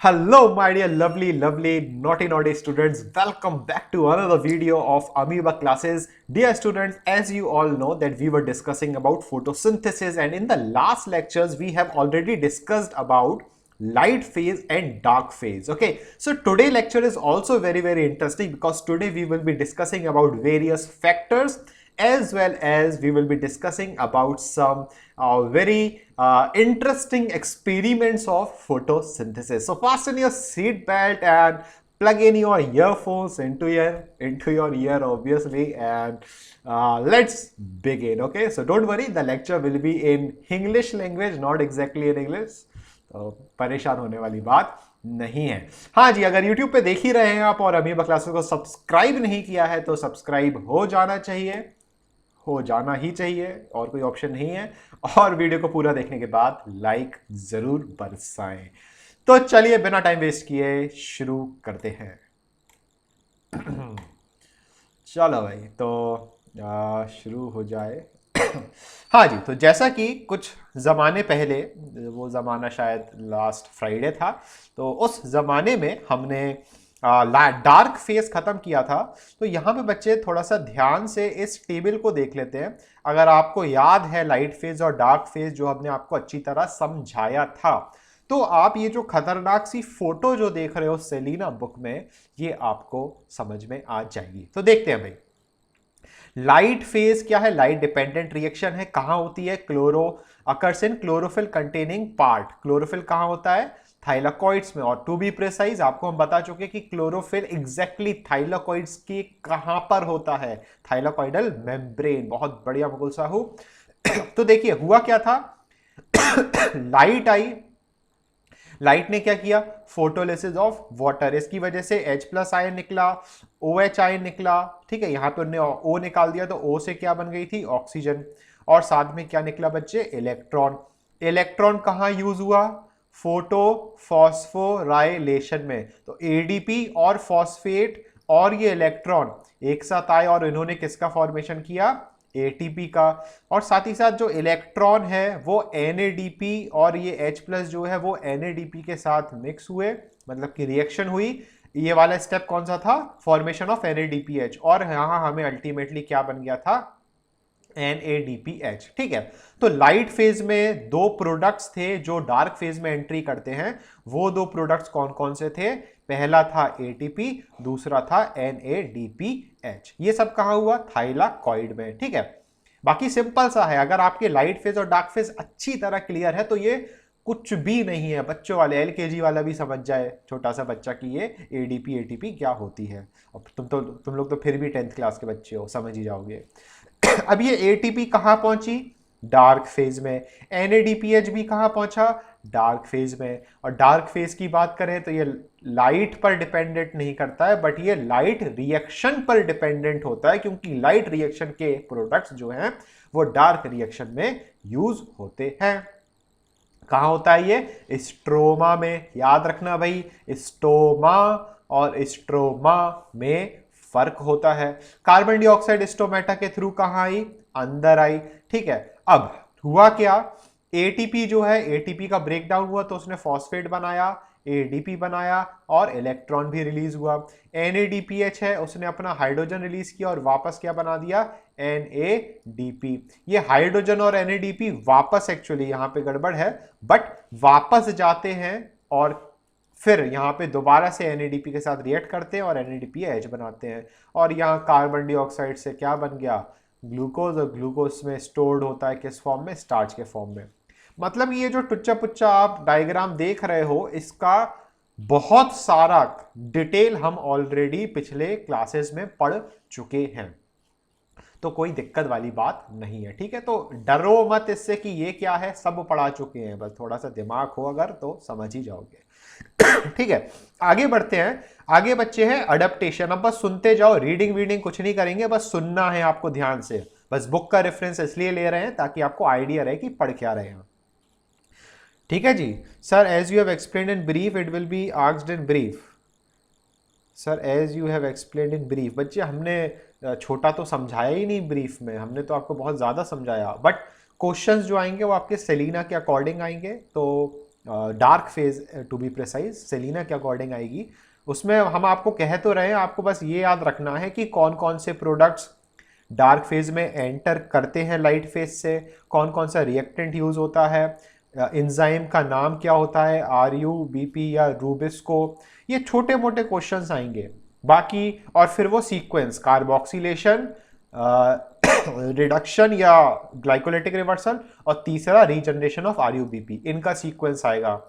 Hello, my dear lovely, naughty students. Welcome back to another video of Amoeba classes. Dear students, as you all know that we were discussing about photosynthesis, and in the last lectures we have already discussed about light phase and dark phase. Okay, so today lecture is also very interesting because today we will be discussing about various factors as well as we will be discussing about some very interesting experiments of photosynthesis. So fasten your seat belt and plug in your earphones into your ear obviously, and let's begin. Okay, so don't worry, the lecture will be in English language, not exactly in English. तो परेशान होने वाली बात नहीं है। हाँ जी, अगर YouTube पे देख ही रहे हैं आप और अमीबा क्लासेस को सब्सक्राइब नहीं किया है तो सब्सक्राइब हो जाना चाहिए, हो जाना ही चाहिए, और कोई ऑप्शन नहीं है। और वीडियो को पूरा देखने के बाद लाइक जरूर बरसाएं। तो चलिए बिना टाइम वेस्ट किए शुरू करते हैं। चलो भाई, तो शुरू हो जाए। हाँ जी, तो जैसा कि कुछ ज़माने पहले, वो ज़माना शायद लास्ट फ्राइडे था, तो उस ज़माने में हमने डार्क फेज खत्म किया था। तो यहाँ पे बच्चे थोड़ा सा ध्यान से इस टेबल को देख लेते हैं। अगर आपको याद है लाइट फेज और डार्क फेज जो हमने आपको अच्छी तरह समझाया था, तो आप ये जो खतरनाक सी फोटो जो देख रहे हो सेलिना बुक में, ये आपको समझ में आ जाएगी। तो देखते हैं भाई, लाइट फेज क्या है? लाइट डिपेंडेंट रिएक्शन है। कहां होती है? Occurs in chlorophyll containing part. Chlorophyll कहां होता है? थाइलाकॉइड्स में। और टू बी प्रिसाइज, आपको हम बता चुके कि क्लोरोफिल एग्जैक्टली थाइलाकॉइड्स की कहां पर होता है? थाइलाकॉइडल मेम्ब्रेन। बहुत बढ़िया मुकुल साहू। तो देखिए हुआ क्या था, लाइट आई, लाइट ने क्या किया? Photolysis of water. इसकी वजह से H+ आयन निकला, OH आयन निकला। ठीक है, यहां पे उन्होंने O निकाल दिया, तो O से क्या बन गई थी? ऑक्सीजन। और साथ में क्या निकला बच्चे? इलेक्ट्रॉन। इलेक्ट्रॉन कहां यूज हुआ? फोटो फॉस्फोराइलेशन में। तो ADP और फॉस्फेट और ये इलेक्ट्रॉन एक साथ आए और इन्होंने किसका फॉर्मेशन किया? ATP का। और साथ ही साथ जो इलेक्ट्रॉन है वो NADP और ये H+ जो है वो NADP के साथ मिक्स हुए, मतलब कि रिएक्शन हुई। ये वाला स्टेप कौन सा था? Formation of NADPH। और यहां हमें अल्टीमेटली क्या बन गया था? NADPH। ठीक है, तो लाइट फेज में दो प्रोडक्ट्स थे जो डार्क फेज में एंट्री करते हैं। वो दो प्रोडक्ट्स कौन कौन से थे? पहला था ATP, दूसरा था NADPH। ये सब कहां हुआ? थाइलाकॉइड में। ठीक है, बाकी सिंपल सा है। अगर आपके लाइट फेज और डार्क फेज अच्छी तरह क्लियर है तो ये कुछ भी नहीं है। बच्चों वाले LKG वाला भी समझ जाए, छोटा सा बच्चा, कि ये ADP ATP क्या होती है। और तुम लोग तो फिर भी 10th क्लास के बच्चे हो, समझ ही जाओगे। अब ये ATP कहां पहुंची? डार्क फेज में। NADPH भी कहां पहुंचा? डार्क फेज में। और डार्क फेज की बात करें तो ये लाइट पर डिपेंडेंट नहीं करता है, बट ये लाइट रिएक्शन पर डिपेंडेंट होता है, क्योंकि लाइट रिएक्शन के प्रोडक्ट्स जो हैं वो डार्क रिएक्शन में यूज होते हैं। कहां होता है ये? स्ट्रोमा में। याद रखना भाई, स्टोमा और स्ट्रोमा में फर्क होता है। कार्बन डाइऑक्साइड स्टोमेटा के थ्रू कहां आई? अंदर आई। ठीक है, अब हुआ क्या? ATP जो है, ATP का ब्रेकडाउन हुआ तो उसने फॉस्फेट बनाया, ADP बनाया और इलेक्ट्रॉन भी रिलीज हुआ। NADPH है, उसने अपना हाइड्रोजन रिलीज किया और वापस क्या बना दिया? NADP। ये हाइड्रोजन और NADP वापस, एक्चुअली यहां पे गड़बड़ है, बट वापस जाते हैं और फिर यहाँ पे दोबारा से NADP के साथ रिएक्ट करते हैं और NADPH बनाते हैं। और यहाँ कार्बन डाइऑक्साइड से क्या बन गया? ग्लूकोज। और ग्लूकोज में स्टोर्ड होता है किस फॉर्म में? स्टार्च के फॉर्म में। मतलब ये जो टुच्चा पुच्चा आप डायग्राम देख रहे हो, इसका बहुत सारा डिटेल हम ऑलरेडी पिछले क्लासेस में पढ़ चुके हैं, तो कोई दिक्कत वाली बात नहीं है। ठीक है, तो डरो मत इससे कि ये क्या है, सब पढ़ा चुके हैं। बस थोड़ा सा दिमाग हो अगर तो समझ ही जाओगे। ठीक है, आगे बढ़ते हैं। आगे बच्चे हैं अडेप्टेशन। अब बस सुनते जाओ, रीडिंग वीडिंग कुछ नहीं करेंगे, बस सुनना है आपको ध्यान से। बस बुक का रेफरेंस इसलिए ले रहे हैं ताकि आपको आइडिया रहे कि पढ़ क्या रहे हैं। ठीक है जी। Sir as you have explained in brief it will be asked in brief. Sir as you have explained in brief. बच्चे हमने छोटा तो समझाया ही नहीं ब्रीफ में, हमने तो आपको बहुत ज़्यादा समझाया, बट क्वेश्चंस जो आएंगे वो आपके सेलिना के अकॉर्डिंग आएंगे। तो dark phase to be precise, Selina के अकॉर्डिंग आएगी। उसमें हम आपको कह तो रहे हैं, आपको बस ये याद रखना है कि कौन कौन से प्रोडक्ट्स डार्क फेज में एंटर करते हैं लाइट फेज से, कौन कौन सा रिएक्टेंट यूज होता है, एंजाइम का नाम क्या होता है, आरयू, बीपी या रूबिस्को, ये छोटे मोटे क्वेश्चंस आएंगे बाकी। और फिर वो सीक्वेंस कार्बोक्सिलेशन, रिडक्शन या ग्लाइकोलाइटिक रिवर्सल, और तीसरा रीजनरेशन ऑफ आरयूबीपी, इनका सीक्वेंस आएगा।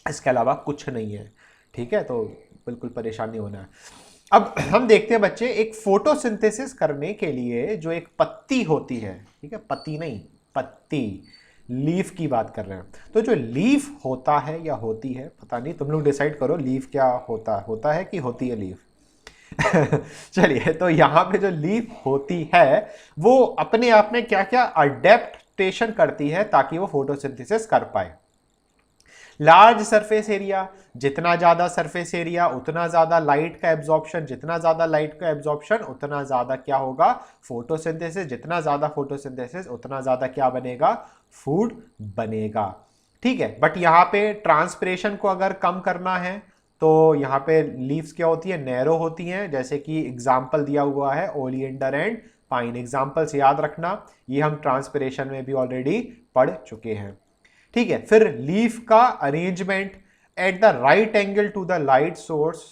इसके अलावा कुछ नहीं है, ठीक है। तो बिल्कुल परेशान नहीं होना है। अब हम देखते हैं बच्चे, एक फोटोसिंथेसिस करने के लिए जो एक पत्ती होती है, ठीक है, पत्ती नहीं, पत्ती, लीफ की बात कर रहे हैं। तो जो लीफ होता है या होती है, पता नहीं, तुम लोग डिसाइड करो लीफ क्या होता है कि होती है लीफ। चलिए, तो यहां पे जो लीफ होती है वो अपने आप में क्या क्या अडेप्टेशन करती है ताकि वो फोटोसिंथेसिस कर पाए। लार्ज सरफेस एरिया, जितना ज्यादा सरफेस एरिया उतना ज्यादा लाइट का एब्जॉर्प्शन, जितना ज्यादा लाइट का एब्जॉर्प्शन उतना ज्यादा क्या होगा, फोटोसिंथेसिस, जितना ज्यादा फोटोसिंथेसिस उतना ज्यादा क्या बनेगा, फूड बनेगा, ठीक है। बट यहाँ पे ट्रांसपिरेशन को अगर कम करना है तो यहाँ पे लीव्स क्या होती है, नैरो होती हैं, जैसे कि एग्जाम्पल दिया हुआ है ओलियंडर एंड पाइन, एग्जाम्पल्स याद रखना, ये हम ट्रांसपिरेशन में भी ऑलरेडी पढ़ चुके हैं, ठीक है। फिर लीफ का arrangement, at the right angle to the light source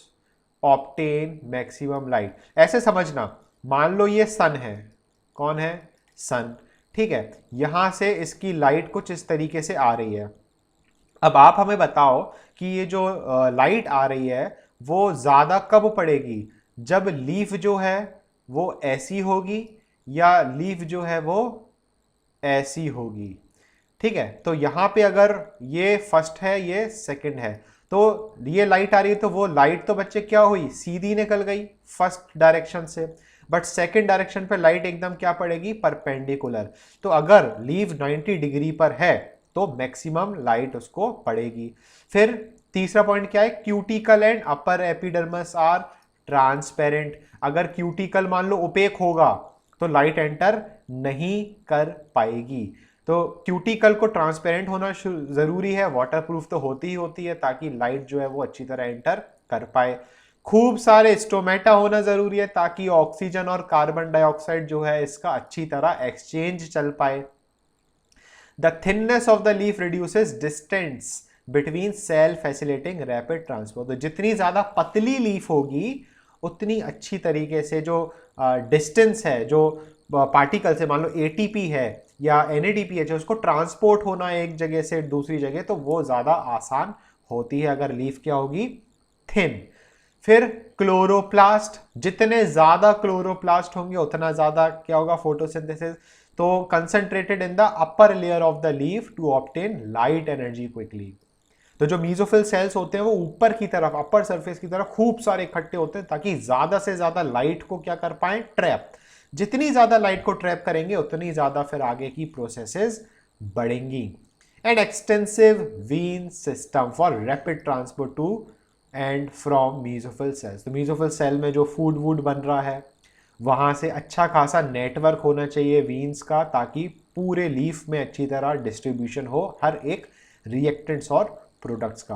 obtain maximum light. ऐसे समझना, मान लो ये सन है, कौन है, सन, ठीक है, यहां से इसकी लाइट कुछ इस तरीके से आ रही है। अब आप हमें बताओ कि ये जो लाइट आ रही है वो ज्यादा कब पड़ेगी, जब लीफ जो है वो ऐसी होगी या लीफ जो है वो ऐसी होगी, ठीक है। तो यहां पे अगर ये फर्स्ट है, ये सेकंड है, तो ये लाइट आ रही है, तो वो लाइट तो बच्चे क्या हुई, सीधी निकल गई फर्स्ट डायरेक्शन से, बट सेकंड डायरेक्शन पे लाइट एकदम क्या पड़ेगी, परपेंडिकुलर। तो अगर लीव 90 डिग्री पर है तो मैक्सिमम लाइट उसको पड़ेगी। फिर तीसरा पॉइंट क्या है, cuticle and upper epidermis are transparent. अगर क्यूटिकल मान लो ओपेक होगा तो लाइट एंटर नहीं कर पाएगी। तो क्यूटिकल को ट्रांसपेरेंट होना जरूरी है, वाटरप्रूफ तो होती ही होती है ताकि लाइट जो है वो अच्छी तरह एंटर कर पाए। खूब सारे स्टोमेटा होना जरूरी है ताकि ऑक्सीजन और कार्बन डाइऑक्साइड जो है इसका अच्छी तरह एक्सचेंज चल पाए। The thinness of the leaf reduces distance between cell facilitating rapid transport. तो जितनी ज्यादा पतली लीफ होगी उतनी अच्छी तरीके से जो डिस्टेंस है, जो पार्टिकल से, मान लो एटीपी है या एनएडीपी है, जो उसको ट्रांसपोर्ट होना है एक जगह से दूसरी जगह, तो वो ज्यादा आसान होती है अगर लीफ क्या होगी, थिन। फिर क्लोरोप्लास्ट, जितने ज्यादा क्लोरोप्लास्ट होंगे उतना ज्यादा क्या होगा, फोटोसिंथेसिस। तो concentrated in the upper layer of the leaf to obtain light energy quickly. तो जो मीजोफिल सेल्स होते हैं वो ऊपर की तरफ, अपर सरफेस की तरफ खूब सारे इकट्ठे होते हैं ताकि ज्यादा से ज्यादा लाइट को क्या कर पाए, ट्रैप। जितनी ज्यादा लाइट को ट्रैप करेंगे उतनी ज्यादा फिर आगे की प्रोसेसेस बढ़ेंगी। And extensive vein system for rapid transport to and from mesophyll cells. तो मीजोफिल सेल में जो फूड वूड बन रहा है वहां से अच्छा खासा नेटवर्क होना चाहिए वीन्स का, ताकि पूरे लीफ में अच्छी तरह डिस्ट्रीब्यूशन हो हर एक रिएक्टेंट्स और प्रोडक्ट्स का।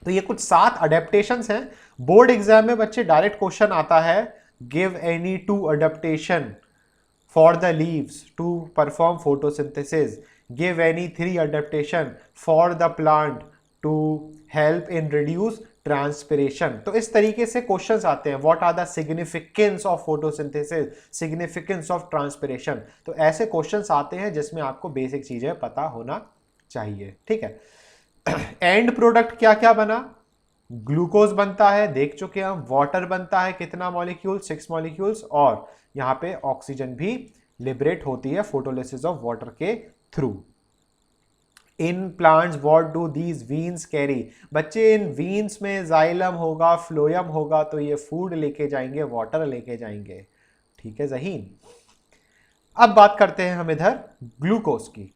तो ये कुछ 7 अडेप्टेशंस हैं। बोर्ड एग्जाम में बच्चे डायरेक्ट क्वेश्चन आता है, give any 2 adaptation for the leaves to perform photosynthesis, give any 3 adaptation for the plant to help in reduce transpiration. तो इस तरीके से क्वेश्चंस आते हैं, what are the significance of photosynthesis, significance of transpiration. तो ऐसे क्वेश्चंस आते हैं जिसमें आपको बेसिक चीजें पता होना चाहिए, ठीक है। एंड प्रोडक्ट क्या क्या बना, ग्लूकोज बनता है, देख चुके हैं हम, वाटर बनता है, कितना मॉलिक्यूल, 6 मॉलिक्यूल्स, और यहां पे ऑक्सीजन भी लिबरेट होती है फोटोलिसिस ऑफ वाटर के through. In plants what do these veins carry, बच्चे इन वीन्स में जाइलम होगा, फ्लोयम होगा, तो ये फूड लेके जाएंगे, वाटर लेके जाएंगे, ठीक है जहीन। अब बात करते हैं हम इधर ग्लूकोज की,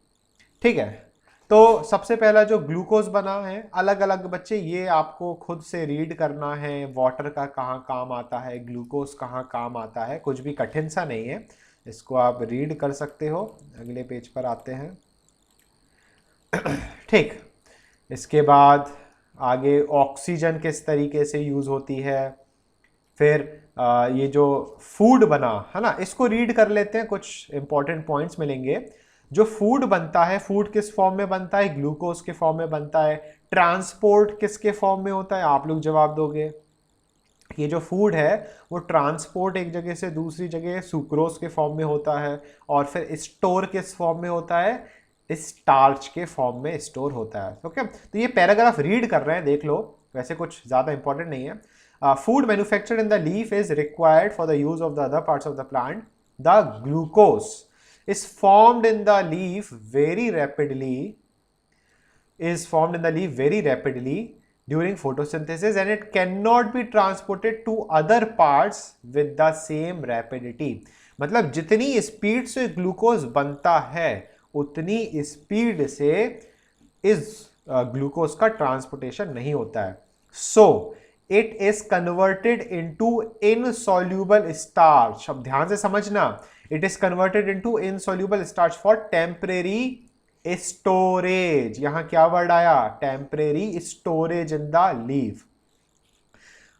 ठीक है। तो सबसे पहला जो ग्लूकोज बना है, अलग अलग बच्चे ये आपको खुद से रीड करना है, वाटर का कहाँ काम आता है, ग्लूकोज कहाँ काम आता है, कुछ भी कठिन सा नहीं है, इसको आप रीड कर सकते हो। अगले पेज पर आते हैं, ठीक। इसके बाद आगे ऑक्सीजन किस तरीके से यूज़ होती है। फिर ये जो फूड बना है ना, इसको रीड कर लेते हैं, कुछ इंपॉर्टेंट पॉइंट्स मिलेंगे। जो फूड बनता है, फूड किस फॉर्म में बनता है, ग्लूकोज के फॉर्म में बनता है। ट्रांसपोर्ट किसके फॉर्म में होता है, आप लोग जवाब दोगे। ये जो फूड है वो ट्रांसपोर्ट एक जगह से दूसरी जगह सुक्रोज के फॉर्म में होता है। और फिर स्टोर किस फॉर्म में होता है, स्टार्च के फॉर्म में स्टोर होता है। ओके, तो ये पैराग्राफ रीड कर रहे हैं, देख लो, वैसे कुछ ज़्यादा इंपॉर्टेंट नहीं है। Food manufactured in the leaf is required for the use of the other parts of the plant. The glucose is formed in the leaf very rapidly, during photosynthesis, and it cannot be transported to other parts with the same rapidity. मतलब जितनी speed से glucose बनता है उतनी speed से इस glucose का transportation नहीं होता है। So it is converted into insoluble starch. अब ध्यान से समझना, it is converted into insoluble starch for temporary storage. यहां क्या वर्ड आया, temporary storage in the leaf.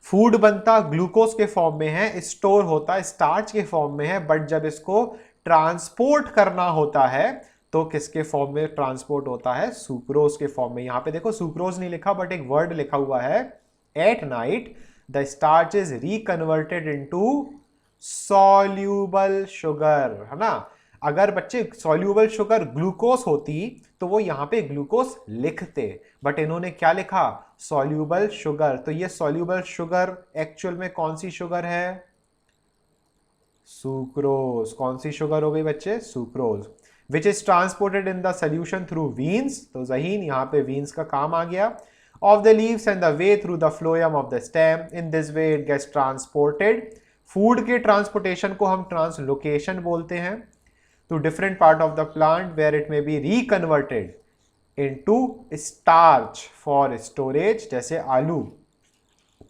Food बनता ग्लूकोज के फॉर्म में है, स्टोर होता स्टार्च के फॉर्म में है, बट जब इसको ट्रांसपोर्ट करना होता है तो किसके फॉर्म में ट्रांसपोर्ट होता है, सुक्रोज के फॉर्म में। यहां पे देखो सुक्रोज नहीं लिखा बट एक वर्ड लिखा हुआ है, at night the starch is reconverted into soluble sugar, है ना। अगर बच्चे सॉल्यूबल शुगर ग्लूकोज होती तो वो यहां पे ग्लूकोज लिखते, बट इन्होंने क्या लिखा, सॉल्यूबल शुगर। तो ये सॉल्यूबल शुगर एक्चुअल में कौन सी शुगर है, सुक्रोज। कौन सी शुगर हो गई बच्चे, sucrose. Which is transported in the solution through veins, तो जहीन यहां पे वीन्स का काम आ गया, of the leaves and the way through the phloem of the stem. In this way it gets transported. Food के ट्रांसपोर्टेशन को हम ट्रांसलोकेशन बोलते हैं, to different part of the plant where it may be reconverted into starch for storage. जैसे आलू,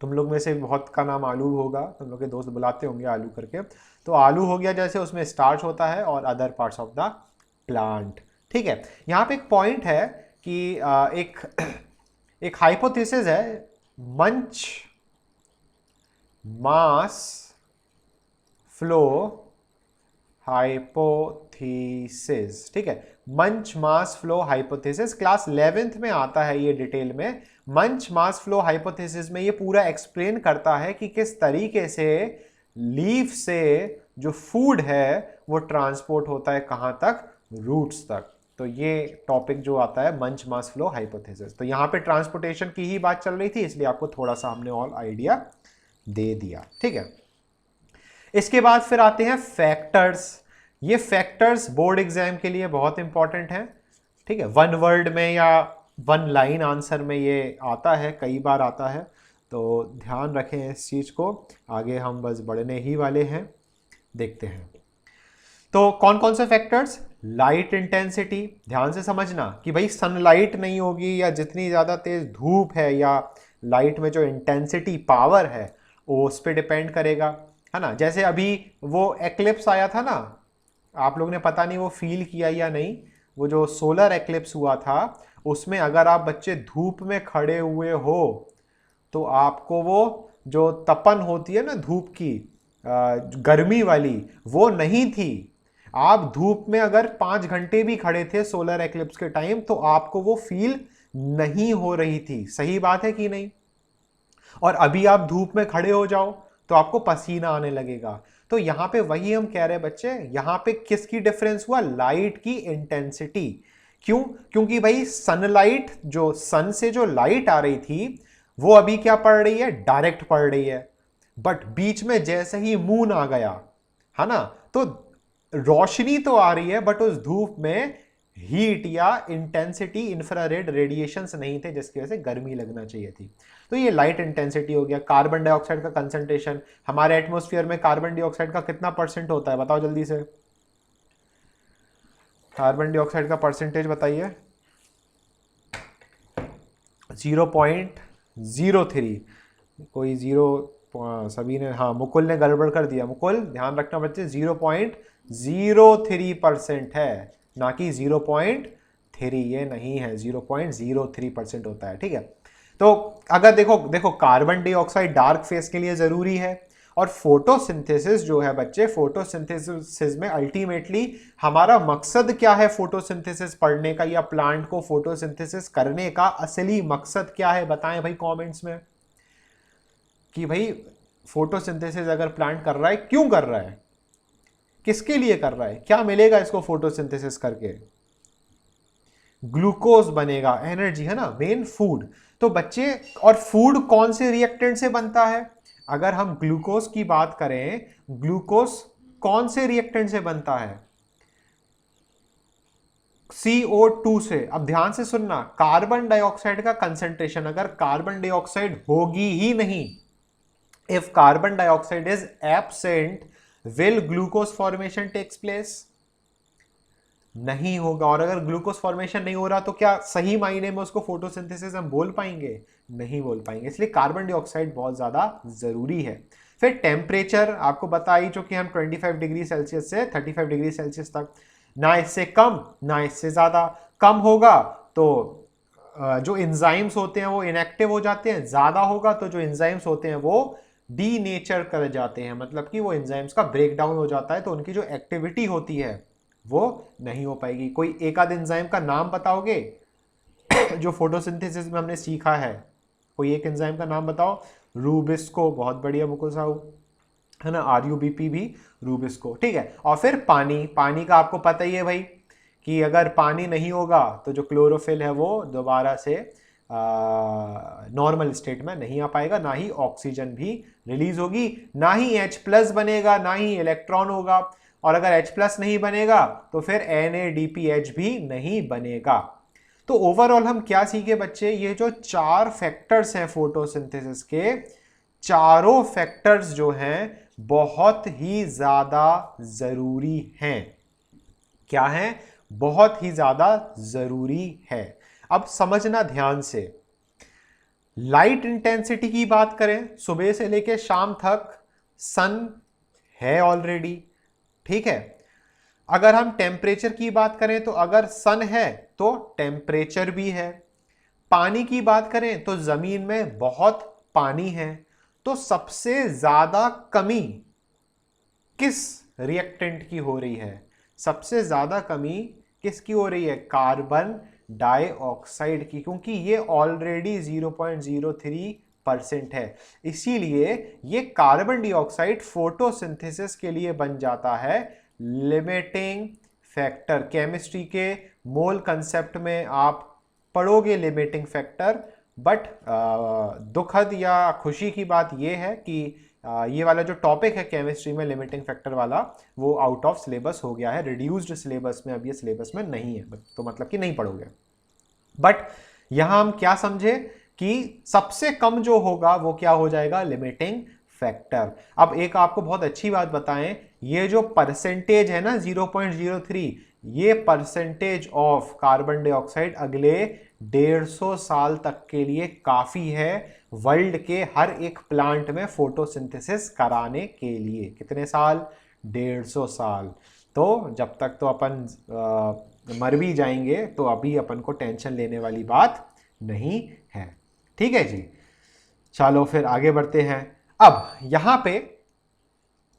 तुम लोग में से बहुत का नाम आलू होगा, तुम लोग के दोस्त बुलाते होंगे आलू करके, तो आलू हो गया जैसे, उसमें स्टार्च होता है और other parts of the plant. ठीक है, यहाँ पे एक पॉइंट है कि एक हाइपोथेसिस है, मंच मास फ्लो हाइपोथेसिस। ठीक है, मंच mass flow hypothesis class 11th में आता है ये डिटेल में। मंच मास फ्लो हाइपोथेसिस में ये पूरा एक्सप्लेन करता है कि किस तरीके से लीफ से जो फूड है वो ट्रांसपोर्ट होता है कहां तक, रूट्स तक। तो ये टॉपिक जो आता है मंच मास फ्लो हाइपोथेसिस। तो यहां पे ट्रांसपोर्टेशन की ही बात चल रही थी, इसलिए आपको थोड़ा सा हमने और आइडिया दे दिया। ठीक है, इसके बाद फिर आते हैं फैक्टर्स। ये फैक्टर्स बोर्ड एग्जाम के लिए बहुत इंपॉर्टेंट हैं। ठीक है, वन वर्ड में या वन लाइन आंसर में ये आता है, कई बार आता है, तो ध्यान रखें इस चीज को। आगे हम बस बढ़ने ही वाले हैं, देखते हैं। तो कौन कौन से फैक्टर्स, लाइट इंटेंसिटी, ध्यान से समझना कि भाई सनलाइट नहीं होगी या जितनी ज़्यादा तेज धूप है या लाइट में जो इंटेंसिटी पावर है वो उस पर डिपेंड करेगा, है ना। जैसे अभी वो एक्लिप्स आया था ना, आप लोग ने पता नहीं वो फील किया या नहीं, वो जो सोलर एक्लिप्स हुआ था उसमें अगर आप बच्चे धूप में खड़े हुए हो तो आपको वो जो तपन होती है ना धूप की, गर्मी वाली, वो नहीं थी। आप धूप में अगर 5 घंटे भी खड़े थे सोलर एक्लिप्स के टाइम तो आपको वो फील नहीं हो रही थी। सही बात है कि नहीं। और अभी आप धूप में खड़े हो जाओ तो आपको पसीना आने लगेगा। तो यहां पे वही हम कह रहे हैं बच्चे, यहां पे किसकी डिफरेंस हुआ, लाइट की इंटेंसिटी। क्यों, क्योंकि भाई सनलाइट, जो सन से जो लाइट आ रही थी वो अभी क्या पड़ रही है, डायरेक्ट पड़ रही है, बट बीच में जैसे ही मून आ गया, है ना, तो रोशनी तो आ रही है बट उस धूप में हीट या इंटेंसिटी, इंफ्रारेड रेडिएशंस नहीं थे जिसकी वजह से गर्मी लगना चाहिए थी। तो ये लाइट इंटेंसिटी हो गया। कार्बन डाइऑक्साइड का कंसंट्रेशन, हमारे एटमॉस्फेयर में कार्बन डाइऑक्साइड का कितना परसेंट होता है, बताओ जल्दी से, कार्बन डाइऑक्साइड का परसेंटेज बताइए। 0.03। कोई जीरो, सभी ने, हाँ मुकुल ने गड़बड़ कर दिया। मुकुल ध्यान रखना बच्चे, 0.03% है, ना कि 0.3 0.03, ये नहीं है, 0.03% होता है, ठीक है। तो अगर देखो देखो कार्बन डाइऑक्साइड डार्क फेस के लिए जरूरी है, और फोटोसिंथेसिस जो है बच्चे, फोटोसिंथेसिस में अल्टीमेटली हमारा मकसद क्या है फोटोसिंथेसिस पढ़ने का, या प्लांट को फोटोसिंथेसिस करने का असली मकसद क्या है, बताएं भाई कमेंट्स में कि भाई फोटोसिंथेसिस अगर प्लांट कर रहा है क्यों कर रहा है, किसके लिए कर रहा है, क्या मिलेगा इसको फोटोसिंथेसिस करके, ग्लूकोज बनेगा, एनर्जी, है ना, मेन फूड। तो बच्चे, और फूड कौन से रिएक्टेंट से बनता है, अगर हम ग्लूकोज की बात करें, ग्लूकोज कौन से रिएक्टेंट से बनता है, CO2 से। अब ध्यान से सुनना, कार्बन डाइऑक्साइड का कंसंट्रेशन, अगर कार्बन डाइऑक्साइड होगी ही नहीं, if carbon dioxide is absent, will glucose formation takes place, नहीं होगा। और अगर ग्लूकोज फॉर्मेशन नहीं हो रहा तो क्या सही मायने में उसको फोटोसिंथेसिस हम बोल पाएंगे, नहीं बोल पाएंगे। इसलिए कार्बन डाइऑक्साइड बहुत ज्यादा जरूरी है। फिर टेम्परेचर आपको बता ही चुके हम, 25 डिग्री सेल्सियस से 35 डिग्री सेल्सियस तक, ना इससे कम ना इससे ज्यादा। कम होगा तो जो एंजाइम्स होते हैं वो इनएक्टिव हो जाते हैं, ज्यादा होगा तो जो एंजाइम्स होते हैं वो डीनेचर कर जाते हैं, मतलब कि वो एंजाइम्स का ब्रेकडाउन हो जाता है, तो उनकी जो एक्टिविटी होती है वो नहीं हो पाएगी। कोई एक आध एंजाइम का नाम बताओगे जो फोटोसिंथेसिस में हमने सीखा है, कोई एक एंजाइम का नाम बताओ। रूबिस्को, बहुत बढ़िया मुकुल साहू, है ना, RUBP भी रूबिस्को, ठीक है। और फिर पानी, पानी का आपको पता ही है भाई कि अगर पानी नहीं होगा तो जो क्लोरोफिल है वो दोबारा से नॉर्मल स्टेट में नहीं आ पाएगा, ना ही ऑक्सीजन भी रिलीज होगी, ना ही H+ बनेगा, ना ही इलेक्ट्रॉन होगा। और अगर H+ नहीं बनेगा तो फिर NADPH भी नहीं बनेगा। तो ओवरऑल हम क्या सीखे बच्चे, ये जो 4 फैक्टर्स हैं फोटोसिंथेसिस के, चारों फैक्टर्स जो हैं बहुत ही ज्यादा जरूरी हैं। क्या है, बहुत ही ज्यादा जरूरी है। अब समझना ध्यान से, लाइट इंटेंसिटी की बात करें, सुबह से लेकर शाम तक सन है ऑलरेडी, ठीक है। अगर हम टेम्परेचर की बात करें तो अगर सन है तो टेम्परेचर भी है। पानी की बात करें तो जमीन में बहुत पानी है। तो सबसे ज्यादा कमी किस रिएक्टेंट की हो रही है, सबसे ज्यादा कमी किसकी हो रही है, कार्बन डाइऑक्साइड की, क्योंकि ये ऑलरेडी 0.03% है। इसीलिए ये कार्बन डाइऑक्साइड फोटोसिंथेसिस के लिए बन जाता है लिमिटिंग फैक्टर। केमिस्ट्री के मोल कंसेप्ट में आप पढ़ोगे लिमिटिंग फैक्टर, बट दुखद या खुशी की बात यह है कि ये वाला जो टॉपिक है केमिस्ट्री में लिमिटिंग फैक्टर वाला, वो आउट ऑफ सिलेबस हो गया है, रिड्यूस्ड सिलेबस में, अब ये सिलेबस में नहीं है, तो मतलब कि नहीं पढ़ोगे। बट यहां हम क्या समझे कि सबसे कम जो होगा वो क्या हो जाएगा, लिमिटिंग फैक्टर। अब एक आपको बहुत अच्छी बात बताएं, ये जो परसेंटेज है ना 0.03, ये परसेंटेज ऑफ कार्बन डाइऑक्साइड अगले 150 साल तक के लिए काफी है वर्ल्ड के हर एक प्लांट में फोटोसिंथेसिस कराने के लिए। कितने साल, 150 साल। तो जब तक तो अपन मर भी जाएंगे तो अभी अपन को टेंशन लेने वाली बात नहीं है, ठीक है जी। चलो फिर आगे बढ़ते हैं। अब यहां पे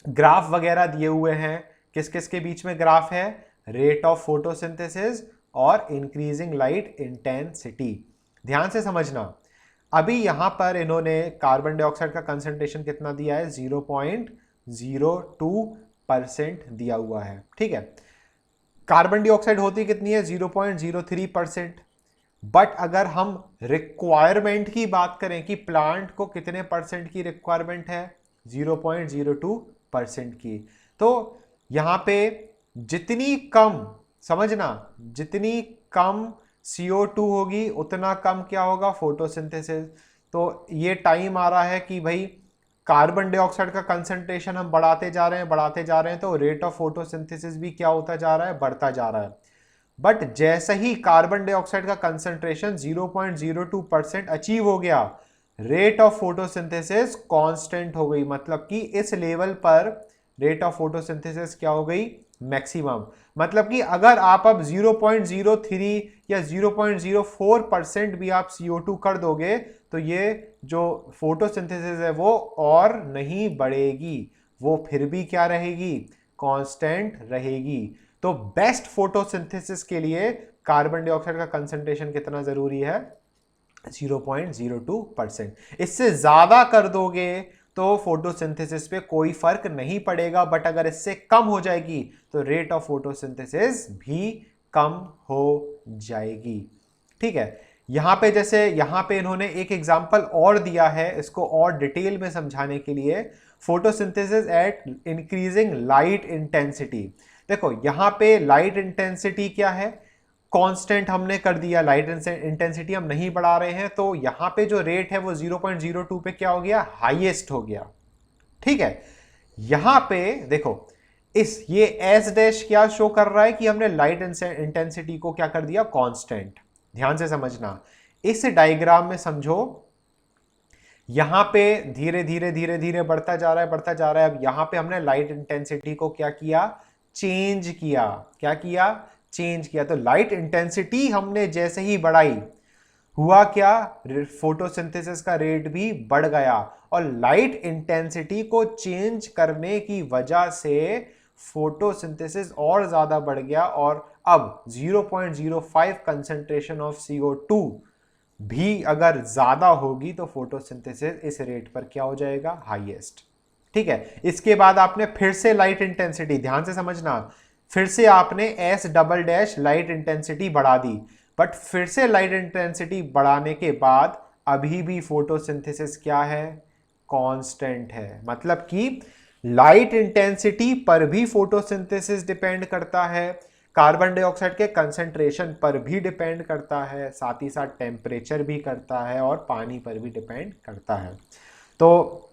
ग्राफ वगैरह दिए हुए हैं, किस किस के बीच में ग्राफ है, रेट ऑफ फोटोसिंथेसिस और इंक्रीजिंग लाइट इंटेंसिटी। ध्यान से समझना, अभी यहां पर इन्होंने कार्बन डाइऑक्साइड का कंसंट्रेशन कितना दिया है, 0.02% दिया हुआ है, ठीक है। कार्बन डाइऑक्साइड होती कितनी है, 0.03%। बट अगर हम रिक्वायरमेंट की बात करें कि प्लांट को कितने परसेंट की रिक्वायरमेंट है, 0.02% की, तो यहां पे जितनी कम, समझना, जितनी कम CO2 होगी उतना कम क्या होगा, फोटोसिंथेसिस। तो ये टाइम आ रहा है कि भाई कार्बन डाइऑक्साइड का कंसंट्रेशन हम बढ़ाते जा रहे हैं, तो रेट ऑफ फोटोसिंथेसिस भी क्या होता जा रहा है, बढ़ता जा रहा है। बट जैसे ही कार्बन डाइऑक्साइड का कंसंट्रेशन 0.02% अचीव हो गया, रेट ऑफ फोटोसिंथेसिस कांस्टेंट हो गई, मतलब कि इस लेवल पर रेट ऑफ फोटोसिंथेसिस क्या हो गई, मैक्सिमम, मतलब कि अगर आप अब 0.03 या 0.04% भी आप CO2 कर दोगे तो ये जो फोटोसिंथेसिस है वो और नहीं बढ़ेगी, वो फिर भी क्या रहेगी, कांस्टेंट रहेगी। तो बेस्ट फोटोसिंथेसिस के लिए कार्बन डाइऑक्साइड का कंसंट्रेशन कितना जरूरी है, 0.02%। इससे ज्यादा कर दोगे तो फोटोसिंथेसिस पे कोई फर्क नहीं पड़ेगा, बट अगर इससे कम हो जाएगी तो रेट ऑफ फोटोसिंथेसिस भी कम हो जाएगी। ठीक है, यहां पे जैसे यहां पे इन्होंने एक एग्जांपल और दिया है इसको और डिटेल में समझाने के लिए, photosynthesis at increasing light intensity. देखो यहां पे लाइट इंटेंसिटी क्या है, कांस्टेंट हमने कर दिया, लाइट इंटेंसिटी हम नहीं बढ़ा रहे हैं, तो यहां पे जो रेट है वो 0.02 पे क्या हो गया, हाईएस्ट हो गया। ठीक है, यहां पे देखो इस ये एस डैश क्या शो कर रहा है कि हमने लाइट इंटेंसिटी को क्या कर दिया, कांस्टेंट। ध्यान से समझना, इस डायग्राम में समझो यहां पे धीरे धीरे धीरे धीरे बढ़ता जा रहा है, बढ़ता जा रहा है। अब यहां पे हमने लाइट इंटेंसिटी को क्या किया, चेंज किया। क्या किया, चेंज किया। तो लाइट इंटेंसिटी हमने जैसे ही बढ़ाई, हुआ क्या, फोटोसिंथेसिस का रेट भी बढ़ गया। और लाइट इंटेंसिटी को चेंज करने की वजह से फोटोसिंथेसिस और ज्यादा बढ़ गया, और अब 0.05 कंसंट्रेशन ऑफ CO2 भी अगर ज्यादा होगी तो फोटोसिंथेसिस इस रेट पर क्या हो जाएगा, हाईएस्ट। ठीक है, इसके बाद आपने फिर से लाइट इंटेंसिटी, ध्यान से समझना, फिर से आपने S double dash light intensity बढ़ा दी, बट फिर से लाइट इंटेंसिटी बढ़ाने के बाद अभी भी फोटोसिंथेसिस क्या है, कांस्टेंट है। मतलब कि लाइट इंटेंसिटी पर भी फोटोसिंथेसिस डिपेंड करता है, कार्बन डाइऑक्साइड के कंसंट्रेशन पर भी डिपेंड करता है, साथ ही साथ टेम्परेचर भी करता है, और पानी पर भी डिपेंड करता है। तो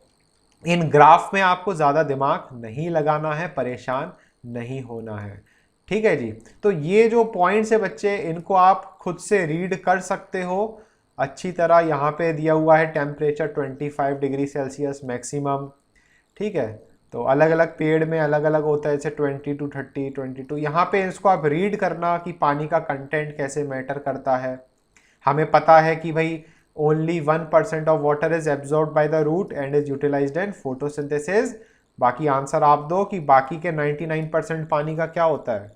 इन ग्राफ में आपको ज़्यादा दिमाग नहीं लगाना है, परेशान नहीं होना है। ठीक है जी, तो ये जो पॉइंट्स है बच्चे, इनको आप खुद से रीड कर सकते हो अच्छी तरह। यहाँ पे दिया हुआ है टेम्परेचर 25 डिग्री सेल्सियस मैक्सिमम। ठीक है, तो अलग अलग पेड़ में अलग अलग होता है, जैसे 20 to 30, 22। यहाँ पे इसको आप रीड करना कि पानी का कंटेंट कैसे मैटर करता है। हमें पता है कि भाई only 1% of water is absorb by the root and is utilised in photosynthesis. बाकी आंसर आप दो कि बाकी के 99% पानी का क्या होता है,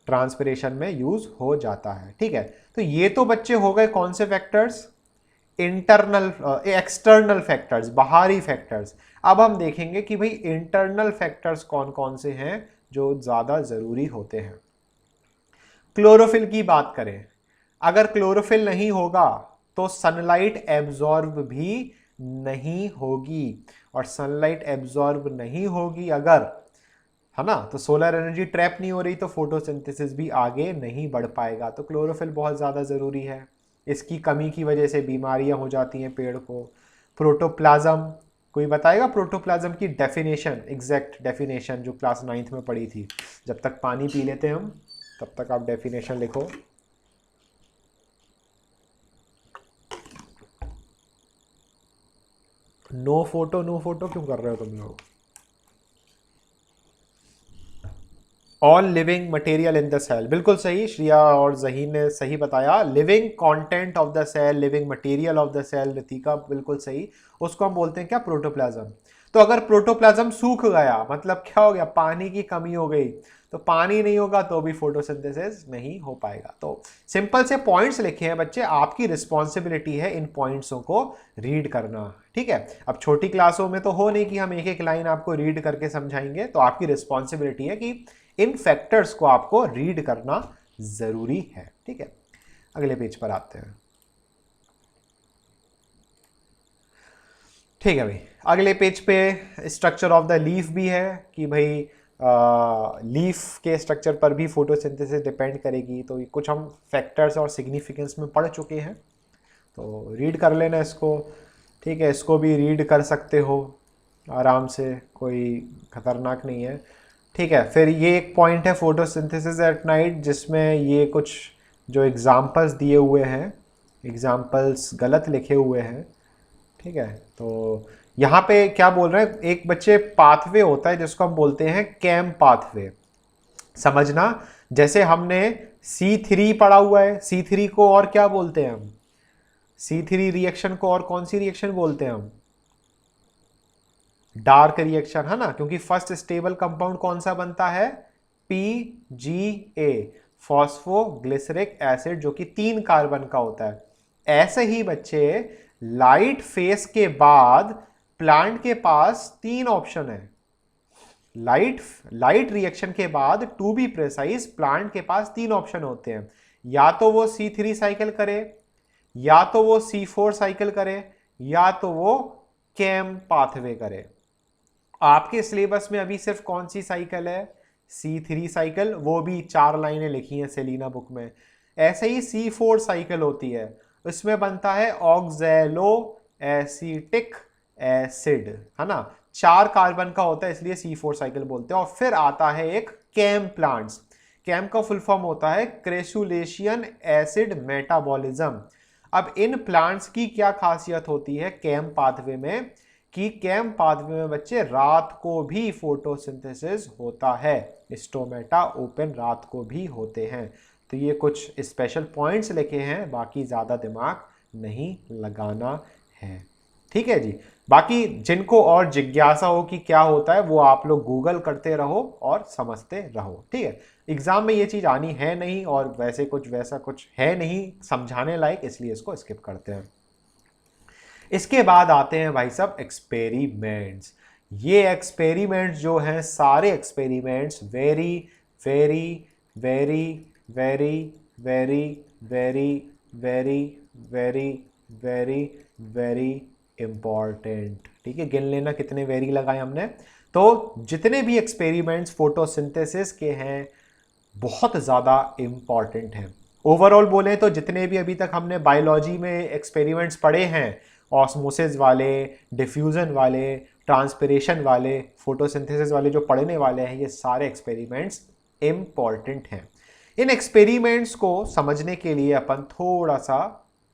ट्रांसपिरेशन में यूज हो जाता है। ठीक है, तो ये तो बच्चे हो गए कौन से फैक्टर्स, इंटरनल एक्सटर्नल फैक्टर्स, बाहरी फैक्टर्स। अब हम देखेंगे कि भाई इंटरनल फैक्टर्स कौन कौन से हैं जो ज्यादा जरूरी होते हैं। क्लोरोफिल की बात करें, अगर क्लोरोफिल नहीं होगा तो सनलाइट एब्जॉर्ब भी नहीं होगी, और सनलाइट एब्जॉर्ब नहीं होगी अगर, है ना, तो सोलर एनर्जी ट्रैप नहीं हो रही, तो फोटोसिंथेसिस भी आगे नहीं बढ़ पाएगा। तो क्लोरोफिल बहुत ज़्यादा ज़रूरी है, इसकी कमी की वजह से बीमारियां हो जाती हैं पेड़ को। प्रोटोप्लाज्म, कोई बताएगा प्रोटोप्लाज्म की डेफिनेशन, एग्जैक्ट डेफिनेशन जो क्लास 9th में पढ़ी थी। जब तक पानी पी लेते हैं हम तब तक आप डेफिनेशन लिखो। नो फोटो क्यों कर रहे हो तुम लोग। All living material in the cell, बिल्कुल सही, श्रिया और जहीन ने सही बताया। Living content of the cell, living material of the cell, Ritika बिल्कुल सही। उसको हम बोलते हैं क्या, प्रोटोप्लाज्म। तो अगर प्रोटोप्लाज्म सूख गया मतलब क्या हो गया, पानी की कमी हो गई, तो पानी नहीं होगा तो भी फोटोसिंथेसिस नहीं हो पाएगा। तो सिंपल से पॉइंट्स लिखे हैं बच्चे, आपकी रिस्पॉन्सिबिलिटी है इन पॉइंट्सों को रीड करना। ठीक है, अब छोटी क्लासों में तो हो नहीं कि हम एक एक लाइन आपको रीड करके समझाएंगे, तो आपकी रिस्पॉन्सिबिलिटी है कि इन फैक्टर्स को आपको रीड करना जरूरी है। ठीक है, अगले पेज पर आते हैं। ठीक है भाई, अगले पेज पे स्ट्रक्चर ऑफ द लीफ भी है कि भाई लीफ के स्ट्रक्चर पर भी फोटोसिंथेसिस डिपेंड करेगी। तो कुछ हम फैक्टर्स और सिग्निफिकेंस में पढ़ चुके हैं, तो रीड कर लेना इसको। ठीक है, इसको भी रीड कर सकते हो आराम से, कोई खतरनाक नहीं है। ठीक है, फिर ये एक पॉइंट है फोटोसिंथेसिस एट नाइट, जिसमें ये कुछ जो एग्जांपल्स दिए हुए हैं, एग्जांपल्स गलत लिखे हुए हैं। ठीक है, तो यहाँ पे क्या बोल रहे हैं, एक बच्चे पाथवे होता है जिसको हम बोलते हैं कैम पाथवे। समझना, जैसे हमने C3 पढ़ा हुआ है, C3 को और क्या बोलते हैं हम, C3 रिएक्शन को और कौन सी रिएक्शन बोलते हैं हम, डार्क रिएक्शन, है ना, क्योंकि फर्स्ट स्टेबल कंपाउंड कौन सा बनता है, PGA, फॉस्फोग्लिसरिक एसिड, जो कि 3 कार्बन का होता है। ऐसे ही बच्चे लाइट फेस के बाद प्लांट के पास 3 ऑप्शन है। लाइट रिएक्शन के बाद, टू बी प्रिसाइज, प्लांट के पास 3 ऑप्शन होते हैं, या तो वो C3 साइकिल करे, या तो वो C4 साइकिल करे, या तो वो कैम पाथवे करे। आपके सिलेबस में अभी सिर्फ कौन सी साइकिल है, C3 साइकिल, वो भी 4 लाइनें लिखी हैं सेलिना बुक में। ऐसे ही C4 साइकिल होती है, उसमें बनता है ऑक्सैलो एसिटिक एसिड, है ना, 4 कार्बन का होता है, इसलिए C4 साइकिल बोलते हैं। और फिर आता है एक कैम प्लांट्स। कैम का फुल फॉर्म होता है क्रेसुलेशियन एसिड मेटाबॉलिज्म। अब इन प्लांट्स की क्या खासियत होती है कैम पाथवे में, कि कैम पाथवे में बच्चे रात को भी फोटोसिंथेसिस होता है, स्टोमेटा ओपन रात को भी होते हैं। तो ये कुछ स्पेशल पॉइंट्स लिखे हैं, बाकी ज़्यादा दिमाग नहीं लगाना है, ठीक है जी। बाकी जिनको और जिज्ञासा हो कि क्या होता है, वो आप लोग गूगल करते रहो और समझते रहो, ठीक है। एग्जाम में ये चीज़ आनी है नहीं, और वैसे कुछ वैसा कुछ है नहीं समझाने लायक, इसलिए इसको स्किप करते हैं। इसके बाद आते हैं भाई साहब एक्सपेरिमेंट्स। ये एक्सपेरिमेंट्स जो हैं, सारे experiments very very very very very very very very very very important, ठीक है। गिन लेना कितने वेरी लगाए हमने। तो जितने भी एक्सपेरिमेंट्स फोटोसिंथेसिस के हैं, बहुत ज़्यादा इंपॉर्टेंट हैं। ओवरऑल बोले तो जितने भी अभी तक हमने बायोलॉजी में एक्सपेरिमेंट्स पढ़े हैं, ऑस्मोसिस वाले, डिफ्यूजन वाले, ट्रांसपिरेशन वाले, फोटोसिंथेसिस वाले जो पढ़ने वाले हैं, ये सारे एक्सपेरिमेंट्स इंपॉर्टेंट हैं। इन एक्सपेरिमेंट्स को समझने के लिए अपन थोड़ा सा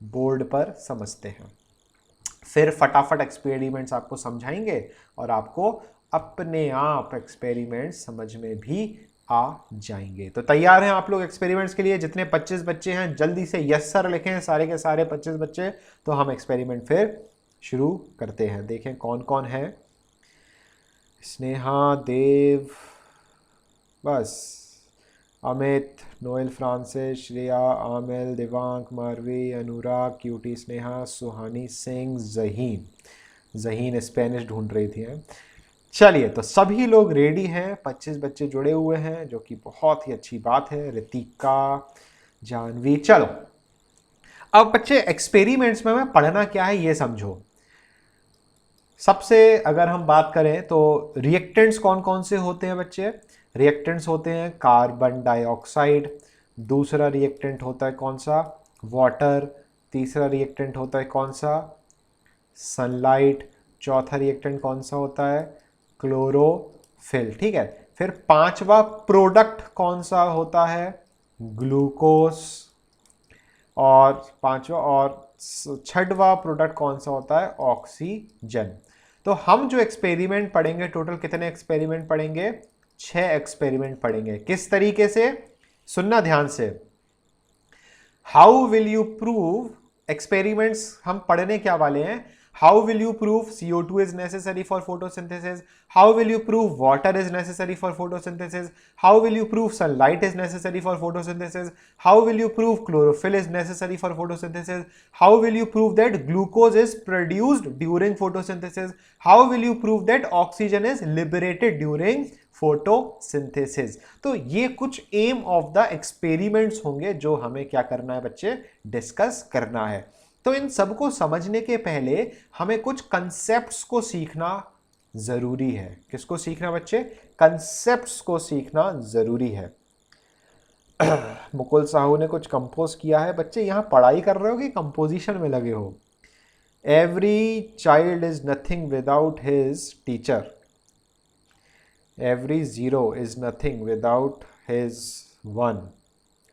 बोर्ड पर समझते हैं, फिर फटाफट एक्सपेरिमेंट्स आपको समझाएंगे और आपको अपने आप एक्सपेरिमेंट्स समझ में भी आ जाएंगे। तो तैयार हैं आप लोग एक्सपेरिमेंट्स के लिए? जितने 25 बच्चे हैं जल्दी से यस सर लिखें, सारे के सारे 25 बच्चे। तो हम एक्सपेरिमेंट फिर शुरू करते हैं। देखें कौन कौन है। स्नेहा, देव, बस, अमित, नोएल फ्रांसिस, श्रेया, आमिल, दिवांक, मारवी, अनुराग, क्यूटी, स्नेहा, सुहानी सिंह, जहीन। जहीन स्पेनिश ढूंढ रही थी हैं। चलिए, तो सभी लोग रेडी हैं, 25 बच्चे जुड़े हुए हैं, जो कि बहुत ही अच्छी बात है। रितिका, जानवी, चलो अब बच्चे एक्सपेरिमेंट्स में पढ़ना क्या है ये समझो। सबसे अगर हम बात करें तो रिएक्टेंट्स कौन कौन से होते हैं बच्चे? रिएक्टेंट्स होते हैं कार्बन डाइऑक्साइड, दूसरा रिएक्टेंट होता है कौन सा, वाटर, तीसरा रिएक्टेंट होता है कौन सा, सनलाइट, चौथा रिएक्टेंट कौन सा होता है, क्लोरोफिल, ठीक है। फिर पांचवा प्रोडक्ट कौन सा होता है, ग्लूकोज, और पांचवा और छठवां प्रोडक्ट कौन सा होता है, ऑक्सीजन। तो हम जो एक्सपेरिमेंट पढ़ेंगे, टोटल कितने एक्सपेरिमेंट पढ़ेंगे, 6 एक्सपेरिमेंट पढ़ेंगे। किस तरीके से, सुनना ध्यान से। How will you prove, experiments हम पढ़ने क्या वाले हैं, how will you prove CO2 is necessary for photosynthesis, how will you prove water is necessary for photosynthesis, how will you prove sunlight is necessary for photosynthesis, how will you prove chlorophyll is necessary for photosynthesis, how will you prove that glucose is produced during photosynthesis, how will you prove that oxygen is liberated during photosynthesis। तो ये कुछ M of the experiments होंगे जो हमें क्या करना है बच्चे, डिस्कस करना है। तो इन सबको समझने के पहले हमें कुछ कंसेप्ट्स को सीखना जरूरी है। किसको सीखना बच्चे, कंसेप्ट्स को सीखना जरूरी है। मुकुल साहू ने कुछ कंपोज किया है। बच्चे यहां पढ़ाई कर रहे हो कि कंपोजिशन में लगे हो? Every child is nothing without his teacher, every zero is nothing without his one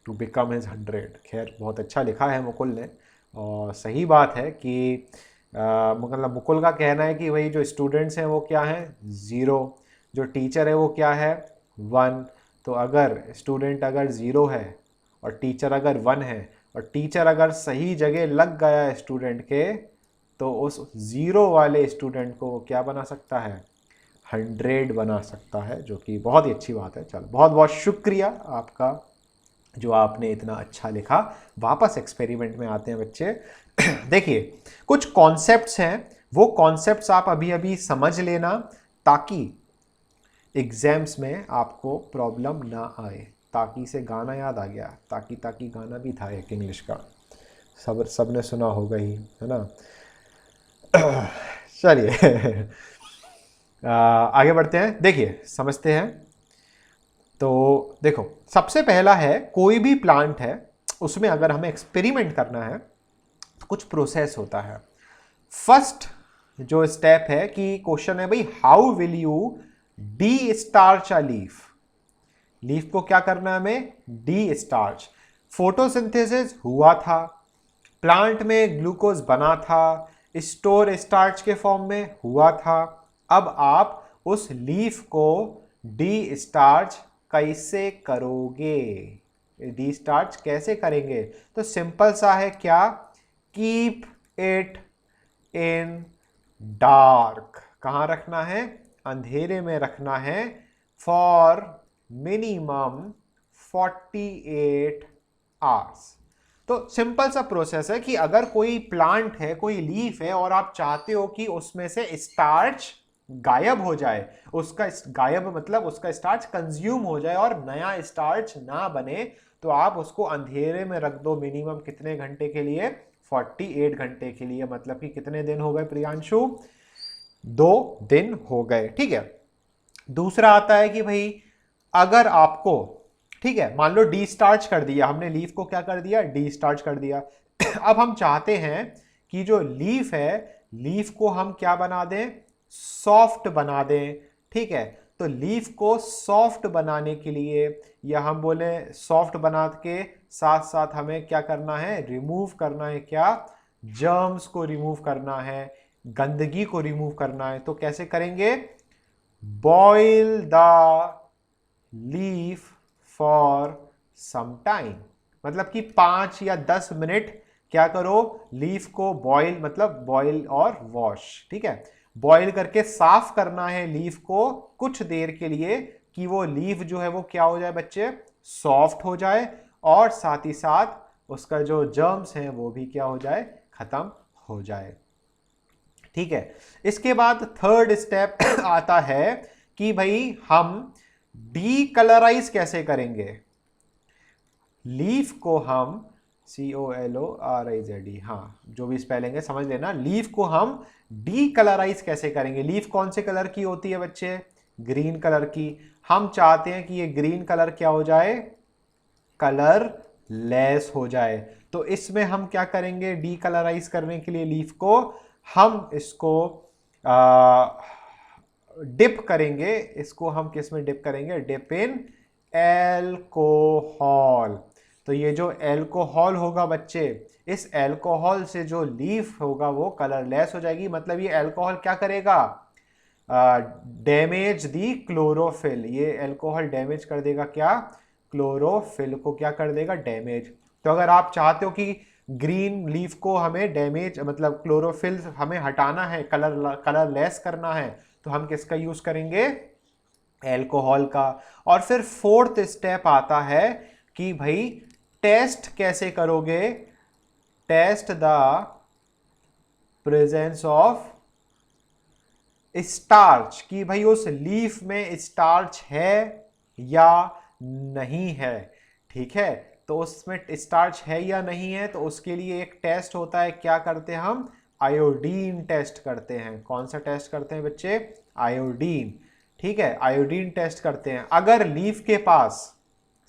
two become his 100। खैर बहुत अच्छा लिखा है मुकुल ने, और सही बात है कि मतलब मुकुल का कहना है कि भाई जो स्टूडेंट्स हैं वो क्या हैं, 0, जो टीचर है वो क्या है, 1। तो अगर स्टूडेंट अगर 0 है और टीचर अगर 1 है और टीचर अगर सही जगह लग गया है स्टूडेंट के, तो उस 0 वाले स्टूडेंट को वो क्या बना सकता है, 100 बना सकता है, जो कि बहुत ही अच्छी बात है। चलो, बहुत बहुत शुक्रिया आपका जो आपने इतना अच्छा लिखा। वापस एक्सपेरिमेंट में आते हैं बच्चे। देखिए, कुछ कॉन्सेप्ट्स हैं, वो कॉन्सेप्ट्स आप अभी अभी समझ लेना ताकि एग्जाम्स में आपको प्रॉब्लम ना आए। ताकि से गाना याद आ गया, ताकि ताकि गाना भी था एक इंग्लिश का, सबने सुना होगा ही, है ना। चलिए आगे बढ़ते हैं। देखिए, समझते हैं। तो देखो, सबसे पहला है, कोई भी प्लांट है उसमें अगर हमें एक्सपेरिमेंट करना है तो कुछ प्रोसेस होता है। फर्स्ट जो स्टेप है कि क्वेश्चन है भाई, how will U D starch a leaf. Leaf को क्या करना है हमें, डी स्टार्च। फोटोसिंथेसिस हुआ था, प्लांट में ग्लूकोज बना था, स्टोर स्टार्च के फॉर्म में हुआ था। अब आप उस लीफ को डी स्टार्च कैसे करोगे, डी स्टार्च कैसे करेंगे? तो सिंपल सा है, क्या, कीप इट इन डार्क। कहां रखना है, अंधेरे में रखना है, फॉर मिनिमम 48 आवर्स। तो सिंपल सा प्रोसेस है कि अगर कोई प्लांट है, कोई लीफ है और आप चाहते हो कि उसमें से स्टार्च गायब हो जाए, उसका गायब मतलब उसका स्टार्च कंज्यूम हो जाए और नया स्टार्च ना बने, तो आप उसको अंधेरे में रख दो मिनिमम कितने घंटे के लिए, 48 घंटे के लिए। मतलब कि कितने दिन हो गए प्रियांशु, 2 दिन हो गए, ठीक है। दूसरा आता है कि भाई अगर आपको, ठीक है, मान लो डी स्टार्च कर दिया हमने, लीफ को क्या कर दिया, डी स्टार्च कर दिया। अब हम चाहते हैं कि जो लीफ है, लीफ को हम क्या बना दें, सॉफ्ट बना दें, ठीक है। तो लीफ को सॉफ्ट बनाने के लिए, या हम बोले सॉफ्ट बना के साथ साथ हमें क्या करना है, रिमूव करना है, क्या, जर्म्स को रिमूव करना है, गंदगी को रिमूव करना है। तो कैसे करेंगे, boil the leaf for some time. मतलब कि 5 या 10 मिनट क्या करो, लीफ को बॉइल, मतलब बॉइल और वॉश, ठीक है, बॉइल करके साफ करना है लीफ को कुछ देर के लिए, कि वो लीफ जो है वो क्या हो जाए बच्चे, सॉफ्ट हो जाए, और साथ ही साथ उसका जो जर्म्स हैं वो भी क्या हो जाए, खत्म हो जाए, ठीक है। इसके बाद थर्ड स्टेप आता है कि भाई हम डीकलराइज कैसे करेंगे। लीफ को हम COLORIZE, हाँ, जो भी स्पेलिंग है समझ लेना। लीफ को हम डीकलराइज कैसे करेंगे। लीफ कौन से कलर की होती है बच्चे, ग्रीन कलर की। हम चाहते हैं कि ये ग्रीन कलर क्या हो जाए, कलर लेस हो जाए। तो इसमें हम क्या करेंगे, डीकलराइज करने के लिए लीफ को, हम इसको डिप करेंगे। इसको हम किस में डिप करेंगे, डिप इन एल्कोहल। तो ये जो एल्कोहल होगा बच्चे, इस एल्कोहल से जो लीफ होगा वो कलरलेस हो जाएगी। मतलब ये एल्कोहल क्या करेगा, डैमेज दी क्लोरोफिल। ये एल्कोहल डैमेज कर देगा, क्या, क्लोरोफिल को क्या कर देगा, डैमेज। तो अगर आप चाहते हो कि ग्रीन लीफ को हमें डैमेज, मतलब क्लोरोफिल हमें हटाना है, कलरलेस करना है, तो हम किसका यूज करेंगे, एल्कोहल का। और फिर फोर्थ स्टेप आता है कि भाई टेस्ट कैसे करोगे, test the presence of starch, कि भाई उस लीफ में स्टार्च है या नहीं है, ठीक है। तो उसमें स्टार्च है या नहीं है, तो उसके लिए एक टेस्ट होता है, क्या करते हैं हम, आयोडीन टेस्ट करते हैं। कौन सा टेस्ट करते हैं बच्चे, आयोडीन, ठीक है, आयोडीन टेस्ट करते हैं। अगर लीफ के पास,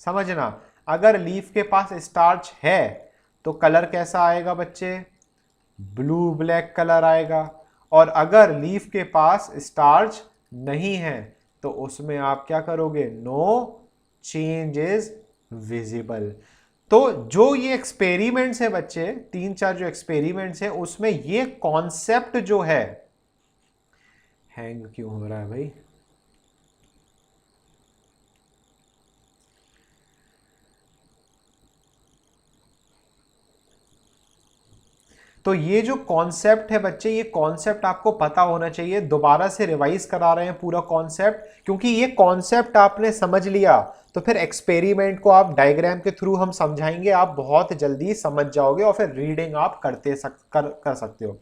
समझना, अगर लीफ के पास स्टार्च है तो कलर कैसा आएगा बच्चे, ब्लू ब्लैक कलर आएगा। और अगर लीफ के पास स्टार्च नहीं है तो उसमें आप क्या करोगे, नो चेंज इज विजिबल। तो जो ये एक्सपेरिमेंट्स है बच्चे, 3-4 जो एक्सपेरिमेंट्स है उसमें ये कॉन्सेप्ट जो है, हैंग क्यों हो रहा है भाई, तो ये जो कॉन्सेप्ट है बच्चे, ये कॉन्सेप्ट आपको पता होना चाहिए। दोबारा से रिवाइज करा रहे हैं पूरा कॉन्सेप्ट, क्योंकि ये कॉन्सेप्ट आपने समझ लिया तो फिर एक्सपेरिमेंट को आप डायग्राम के थ्रू हम समझाएंगे, आप बहुत जल्दी समझ जाओगे और फिर रीडिंग आप कर सकते हो।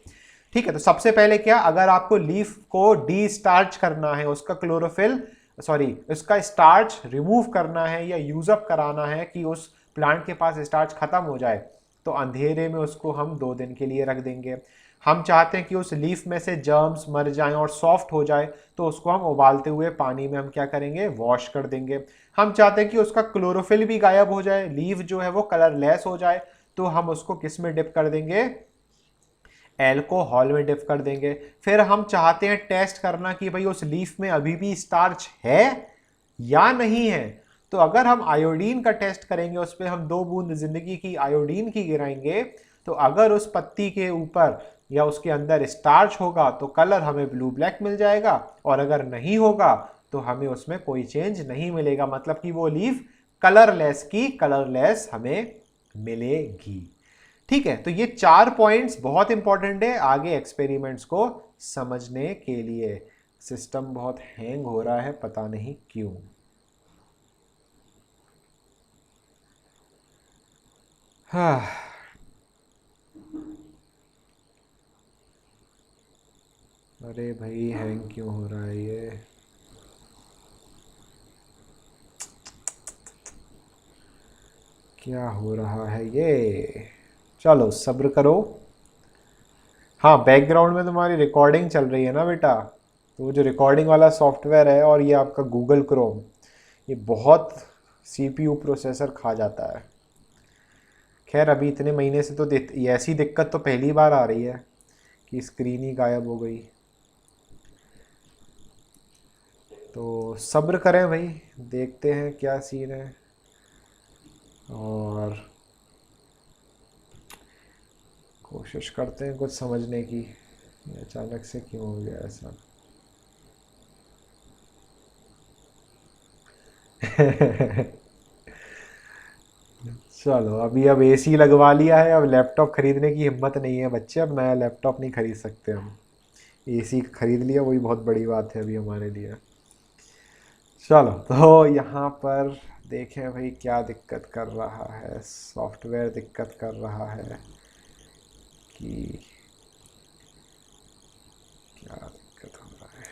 ठीक है, तो सबसे पहले क्या, अगर आपको लीफ को डी स्टार्च करना है, उसका क्लोरोफिल सॉरी उसका स्टार्च रिमूव करना है या यूज अप कराना है कि उस प्लांट के पास स्टार्च खत्म हो जाए, तो अंधेरे में उसको हम 2 दिन के लिए रख देंगे। हम चाहते हैं कि उस लीफ में से जर्म्स मर जाएं और सॉफ्ट हो जाए, तो उसको हम उबालते हुए पानी में हम क्या करेंगे, वॉश कर देंगे। हम चाहते हैं कि उसका क्लोरोफिल भी गायब हो जाए, लीफ जो है वो कलरलेस हो जाए, तो हम उसको किस में डिप कर देंगे, एल्कोहल में डिप कर देंगे। फिर हम चाहते हैं टेस्ट करना कि भाई उस लीफ में अभी भी स्टार्च है या नहीं है, तो अगर हम आयोडीन का टेस्ट करेंगे, उस पर हम 2 बूंद जिंदगी की आयोडीन की गिराएंगे, तो अगर उस पत्ती के ऊपर या उसके अंदर स्टार्च होगा तो कलर हमें ब्लू ब्लैक मिल जाएगा, और अगर नहीं होगा तो हमें उसमें कोई चेंज नहीं मिलेगा, मतलब कि वो लीफ कलरलेस हमें मिलेगी। ठीक है, तो ये 4 पॉइंट्स बहुत इंपॉर्टेंट है आगे एक्सपेरिमेंट्स को समझने के लिए। सिस्टम बहुत हैंग हो रहा है, पता नहीं क्यों। हाँ, अरे भाई हैंग क्यों हो रहा है ये, क्या हो रहा है ये, चलो सब्र करो। हाँ, बैकग्राउंड में तुम्हारी रिकॉर्डिंग चल रही है ना बेटा, तो वो जो रिकॉर्डिंग वाला सॉफ्टवेयर है और ये आपका गूगल क्रोम, ये बहुत सीपीयू प्रोसेसर खा जाता है। खैर अभी इतने महीने से तो ये ऐसी दिक्कत तो पहली बार आ रही है कि स्क्रीन ही गायब हो गई। तो सब्र करें भाई, देखते हैं क्या सीन है, और कोशिश करते हैं कुछ समझने की, ये अचानक से क्यों हो गया ऐसा। चलो अभी अब एसी लगवा लिया है, अब लैपटॉप खरीदने की हिम्मत नहीं है बच्चे, अब नया लैपटॉप नहीं खरीद सकते हम। एसी खरीद लिया वही बहुत बड़ी बात है अभी हमारे लिए। चलो तो यहाँ पर देखें भाई क्या दिक्कत कर रहा है, सॉफ्टवेयर दिक्कत कर रहा है कि क्या दिक्कत हो रहा है।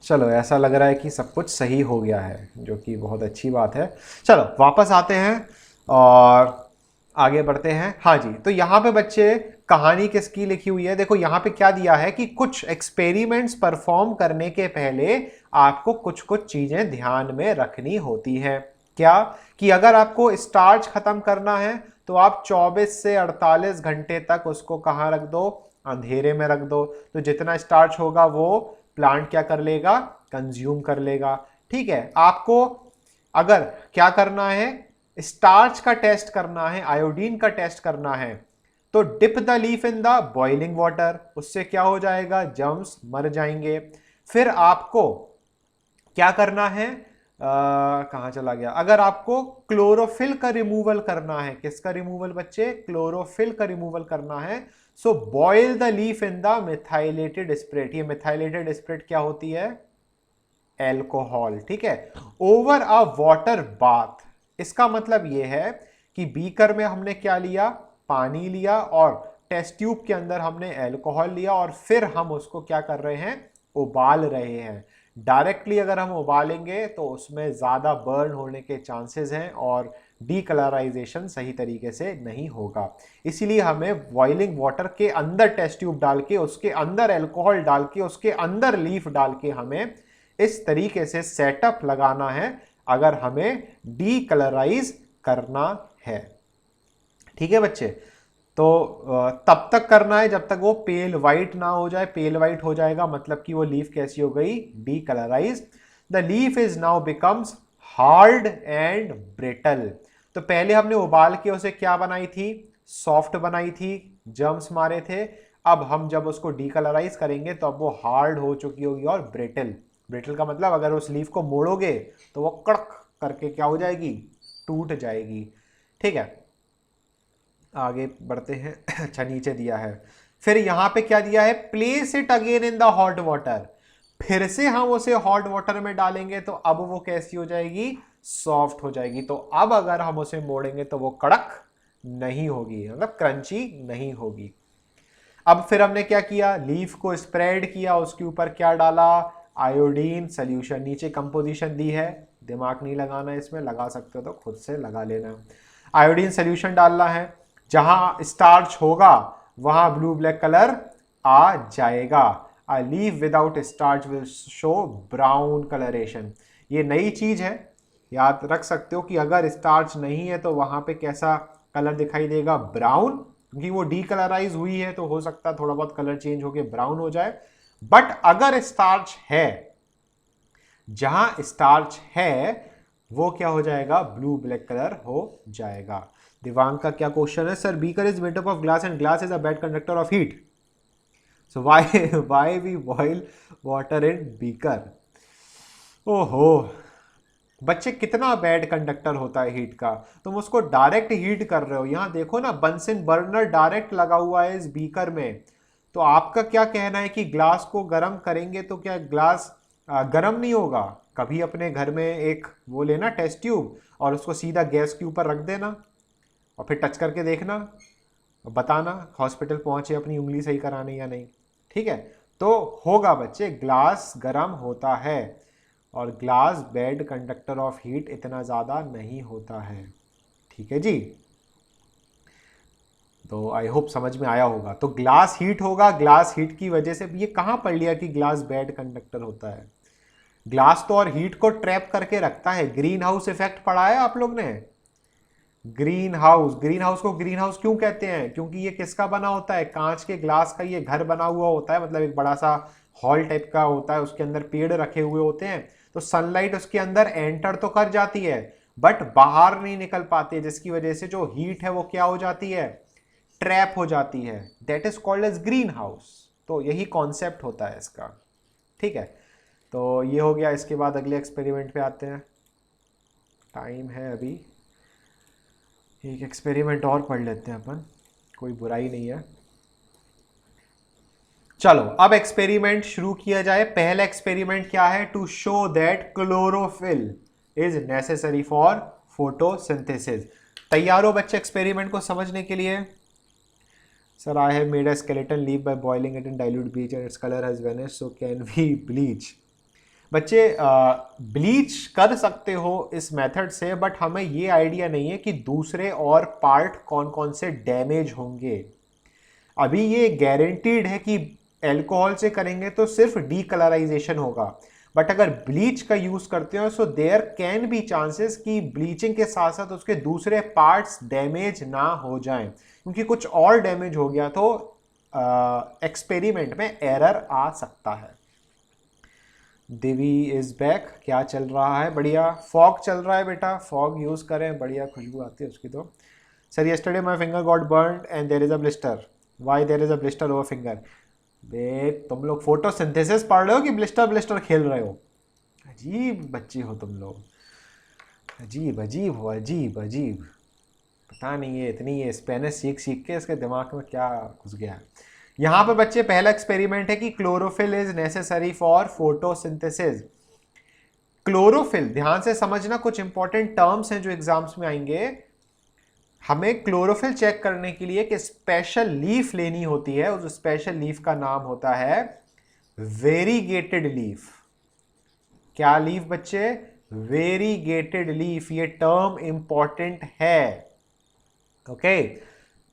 चलो ऐसा लग रहा है कि सब कुछ सही हो गया है, जो कि बहुत अच्छी बात है। चलो वापस आते हैं और आगे बढ़ते हैं। हाँ जी, तो यहाँ पे बच्चे कहानी किसकी लिखी हुई है, देखो यहाँ पे क्या दिया है कि कुछ एक्सपेरिमेंट्स परफॉर्म करने के पहले आपको कुछ कुछ चीजें ध्यान में रखनी होती हैं। क्या, कि अगर आपको स्टार्च खत्म करना है तो आप 24 से 48 घंटे तक उसको कहाँ रख दो, अंधेरे में रख दो, तो जितना स्टार्च होगा वो प्लांट क्या कर लेगा, कंज्यूम कर लेगा। ठीक है, आपको अगर क्या करना है, स्टार्च का टेस्ट करना है, आयोडीन का टेस्ट करना है, तो dip the leaf in the boiling water, उससे क्या हो जाएगा, जर्म्स मर जाएंगे। फिर आपको क्या करना है, कहाँ चला गया, अगर आपको क्लोरोफिल का रिमूवल करना है, किसका रिमूवल बच्चे, क्लोरोफिल का रिमूवल करना है, so boil the leaf in the methylated spirit. ये मिथाइलेटेड स्पिरिट क्या होती है, एल्कोहल। ठीक है, ओवर अ वाटर बाथ, इसका मतलब यह है कि बीकर में हमने क्या लिया, पानी लिया, और टेस्ट ट्यूब के अंदर हमने एल्कोहल लिया, और फिर हम उसको क्या कर रहे हैं, उबाल रहे हैं। डायरेक्टली अगर हम उबालेंगे तो उसमें ज़्यादा बर्न होने के चांसेस हैं और डीकलराइजेशन सही तरीके से नहीं होगा। इसीलिए हमें बॉइलिंग वाटर के अंदर टेस्ट ट्यूब डाल के, उसके अंदर एल्कोहल डाल के, उसके अंदर लीफ डाल के हमें इस तरीके से सेटअप लगाना है अगर हमें डीकलराइज करना है। ठीक है बच्चे, तो तब तक करना है जब तक वो पेल वाइट ना हो जाए। पेल वाइट हो जाएगा मतलब कि वो लीफ कैसी हो गई, decolourise. The leaf is now becomes hard and brittle. तो पहले हमने उबाल के उसे क्या बनाई थी, सॉफ्ट बनाई थी, जर्म्स मारे थे। अब हम जब उसको डीकलराइज करेंगे तो अब वो हार्ड हो चुकी होगी और ब्रिटल। ब्रिटल का मतलब अगर उस लीफ को मोड़ोगे तो वो कड़क करके क्या हो जाएगी, टूट जाएगी। ठीक है, आगे बढ़ते हैं। अच्छा, नीचे दिया है, फिर यहां पे क्या दिया है, place it again in the hot water. फिर से हम उसे हॉट वाटर में डालेंगे तो अब वो कैसी हो जाएगी, सॉफ्ट हो जाएगी। तो अब अगर हम उसे मोड़ेंगे तो वो कड़क नहीं होगी, मतलब क्रंची नहीं होगी। अब फिर हमने क्या किया, लीफ को स्प्रेड किया, उसके ऊपर क्या डाला, आयोडीन सोल्यूशन। नीचे कंपोजिशन दी है, दिमाग नहीं लगाना इसमें, लगा सकते हो तो खुद से लगा लेना। आयोडीन सोल्यूशन डालना है, जहां स्टार्च होगा वहां ब्लू ब्लैक कलर आ जाएगा। A leaf without starch will show brown colouration. ये नई चीज है, याद रख सकते हो कि अगर स्टार्च नहीं है तो वहां पे कैसा कलर दिखाई देगा, ब्राउन। क्योंकि वो डीकलराइज हुई है तो हो सकता है थोड़ा बहुत कलर चेंज होके ब्राउन हो जाए। बट अगर स्टार्च है, जहां स्टार्च है वो क्या हो जाएगा, ब्लू ब्लैक कलर हो जाएगा। दिवांग का क्या क्वेश्चन है, sir beaker is made up of glass and glass is a bad conductor of heat, so why we boil water in beaker. ओहो, बच्चे कितना बैड कंडक्टर होता है हीट का, तुम उसको डायरेक्ट हीट कर रहे हो। यहां देखो ना, बंसिन बर्नर डायरेक्ट लगा हुआ है इस बीकर में। तो आपका क्या कहना है कि ग्लास को गर्म करेंगे तो क्या ग्लास गर्म नहीं होगा? कभी अपने घर में एक वो लेना टेस्ट ट्यूब और उसको सीधा गैस के ऊपर रख देना और फिर टच करके देखना, बताना हॉस्पिटल पहुंचे अपनी उंगली सही कराने या नहीं। ठीक है, तो होगा बच्चे, ग्लास गर्म होता है और glass bad conductor of heat इतना ज़्यादा नहीं होता है। ठीक है जी, तो आई होप समझ में आया होगा। तो ग्लास हीट होगा, ग्लास हीट की वजह से, ये कहाँ पढ़ लिया कि ग्लास बैड कंडक्टर होता है? ग्लास तो और हीट को ट्रैप करके रखता है। ग्रीन हाउस इफेक्ट पढ़ा है आप लोग ने? ग्रीन हाउस, ग्रीन हाउस को ग्रीन हाउस क्यों कहते हैं? क्योंकि ये किसका बना होता है, कांच के ग्लास का ये घर बना हुआ होता है। मतलब एक बड़ा सा हॉल टाइप का होता है, उसके अंदर पेड़ रखे हुए होते हैं, तो सनलाइट उसके अंदर एंटर तो कर जाती है बट बाहर नहीं निकल पाती है, जिसकी वजह से जो हीट है वो क्या हो जाती है, ट्रैप हो जाती है। That is called as greenhouse. तो यही कॉन्सेप्ट होता है इसका। ठीक है, तो ये हो गया। इसके बाद अगले एक्सपेरिमेंट पे आते हैं, टाइम है अभी, एक एक्सपेरिमेंट और पढ़ लेते हैं अपन, कोई बुराई नहीं है। चलो अब एक्सपेरिमेंट शुरू किया जाए। पहला एक्सपेरिमेंट क्या है, to show that chlorophyll is necessary for photosynthesis. तैयार हो बच्चे एक्सपेरिमेंट को समझने के लिए? Sir I have made a skeleton leaf by boiling it in dilute bleach and its colour has vanished, so can we bleach. बच्चे bleach कर सकते हो इस मेथड से, बट हमें ये आइडिया नहीं है कि दूसरे और पार्ट कौन कौन से डैमेज होंगे। अभी ये गारंटीड है कि एल्कोहल से करेंगे तो सिर्फ डीकलराइजेशन होगा, बट अगर ब्लीच का यूज करते हो so there can be chances कि ब्लीचिंग के साथ साथ उसके दूसरे पार्ट्स डैमेज ना हो जाएं, क्योंकि कुछ और डैमेज हो गया तो एक्सपेरिमेंट में एरर आ सकता है। दिवी इज बैक, क्या चल रहा है? बढ़िया, फॉग चल रहा है बेटा, फॉग यूज करें, बढ़िया खुशबू आती है उसकी। तो sir yesterday my finger got burned and there is a blister, why there is a blister over finger? बे तुम लोग फोटोसिंथेसिस पढ़ रहे हो कि ब्लिस्टर ब्लिस्टर खेल रहे हो? अजीब बच्चे हो तुम लोग, अजीब अजीब हो, अजीब अजीब। पता नहीं है, इतनी ये स्पेनिश सीख सीख के इसके दिमाग में क्या घुस गया है। यहाँ पे बच्चे पहला एक्सपेरिमेंट है कि chlorophyll is necessary for photosynthesis. Chlorophyll ध्यान से समझना, कुछ इंपॉर्टेंट टर्म्स हैं जो एग्जाम्स में आएंगे। हमें क्लोरोफिल चेक करने के लिए एक स्पेशल लीफ लेनी होती है, उस स्पेशल लीफ का नाम होता है वेरीगेटेड लीफ। क्या लीफ बच्चे? Variegated leaf. ये टर्म इंपॉर्टेंट है, ओके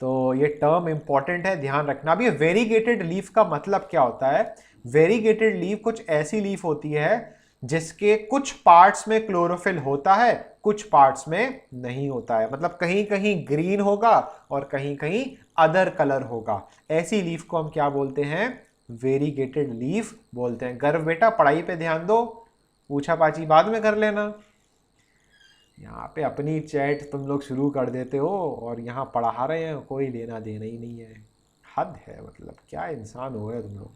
तो ये टर्म इंपॉर्टेंट है, ध्यान रखना। अब ये वेरीगेटेड लीफ का मतलब क्या होता है? वेरीगेटेड लीफ कुछ ऐसी लीफ होती है जिसके कुछ पार्ट्स में क्लोरोफिल होता है, कुछ पार्ट्स में नहीं होता है। मतलब कहीं कहीं ग्रीन होगा और कहीं कहीं अदर कलर होगा। ऐसी लीफ को हम क्या बोलते हैं? वेरीगेटेड लीफ बोलते हैं। गर्व बेटा, पढ़ाई पे ध्यान दो, पूछा पाची बाद में कर लेना। यहाँ पे अपनी चैट तुम लोग शुरू कर देते हो और यहाँ पढ़ा रहे हैं, कोई लेना देना ही नहीं है। हद है, मतलब क्या इंसान हो गए तुम लोग।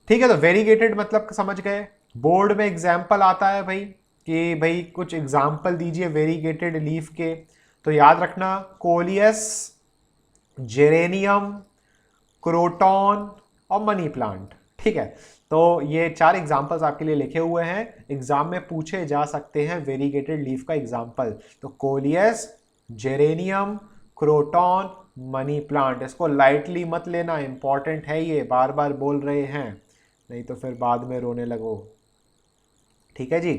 ठीक है, तो वेरीगेटेड मतलब समझ गए। बोर्ड में एग्जाम्पल आता है भाई कि भाई कुछ एग्जाम्पल दीजिए वेरीगेटेड लीफ के। तो याद रखना, कोलियस, जेरेनियम, क्रोटॉन और मनी प्लांट। ठीक है, तो ये 4 एग्जाम्पल्स आपके लिए लिखे हुए हैं, एग्जाम में पूछे जा सकते हैं वेरीगेटेड लीफ का एग्जाम्पल। तो coleus, geranium, croton, money plant, इसको लाइटली मत लेना, इंपॉर्टेंट है ये, बार बार बोल रहे हैं, नहीं तो फिर बाद में रोने लगो। ठीक है जी,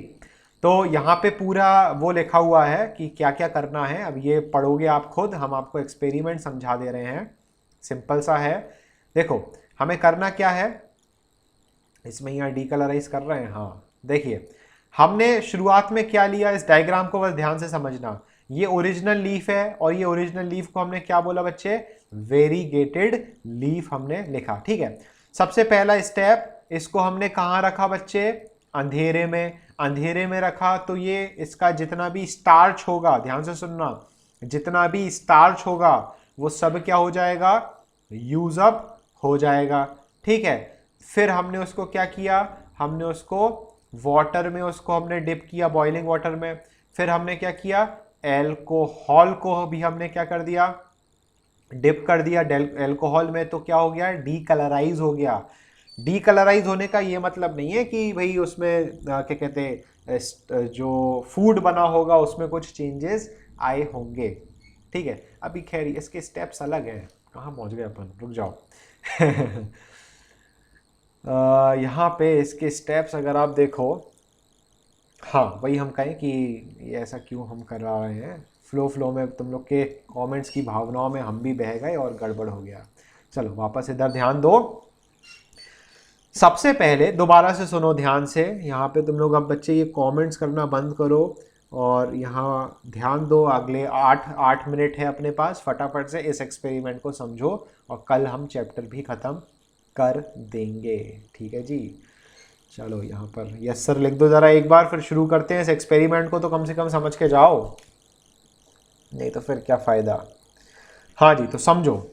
तो यहाँ पे पूरा वो लिखा हुआ है कि क्या क्या करना है। अब ये पढ़ोगे आप खुद, हम आपको एक्सपेरिमेंट समझा दे रहे हैं, सिंपल सा है। देखो हमें करना क्या है, इसमें यहाँ डीकलराइज कर रहे हैं। हाँ देखिए, हमने शुरुआत में क्या लिया, इस डायग्राम को बस ध्यान से समझना। ये ओरिजिनल लीफ है और ये ओरिजिनल लीफ को हमने क्या बोला बच्चे, वेरीगेटेड लीफ हमने लिखा। ठीक है, सबसे पहला स्टेप, इसको हमने कहाँ रखा बच्चे, अंधेरे में। अंधेरे में रखा तो ये इसका जितना भी स्टार्च होगा, ध्यान से सुनना, जितना भी स्टार्च होगा वो सब क्या हो जाएगा, यूज अप हो जाएगा। ठीक है, फिर हमने उसको क्या किया, हमने उसको वाटर में उसको हमने डिप किया, बॉइलिंग वाटर में। फिर हमने क्या किया, एल्कोहल को भी हमने क्या कर दिया, डिप कर दिया एल्कोहल में, तो क्या हो गया, डीकलराइज हो गया। डीकलराइज होने का ये मतलब नहीं है कि भाई उसमें क्या कहते हैं, जो फूड बना होगा उसमें कुछ चेंजेस आए होंगे। ठीक है, अभी खैर इसके स्टेप्स अलग हैं, कहाँ पहुंच गए अपन, रुक जाओ। यहाँ पे इसके स्टेप्स अगर आप देखो, हाँ वही हम कहें कि ये ऐसा क्यों हम करा रहे हैं, फ्लो में तुम लोग के कमेंट्स की भावनाओं में हम भी बह गए और गड़बड़ हो गया। चलो वापस इधर ध्यान दो। सबसे पहले दोबारा से सुनो ध्यान से, यहाँ पे तुम लोग अब बच्चे ये कमेंट्स करना बंद करो और यहाँ ध्यान दो। अगले 8 मिनट है अपने पास, फटाफट से इस एक्सपेरिमेंट को समझो और कल हम चैप्टर भी ख़त्म कर देंगे। ठीक है जी, चलो यहाँ पर यस सर लिख दो ज़रा एक बार, फिर शुरू करते हैं इस एक्सपेरिमेंट को, तो कम से कम समझ के जाओ, नहीं तो फिर क्या फ़ायदा। हाँ जी, तो समझो,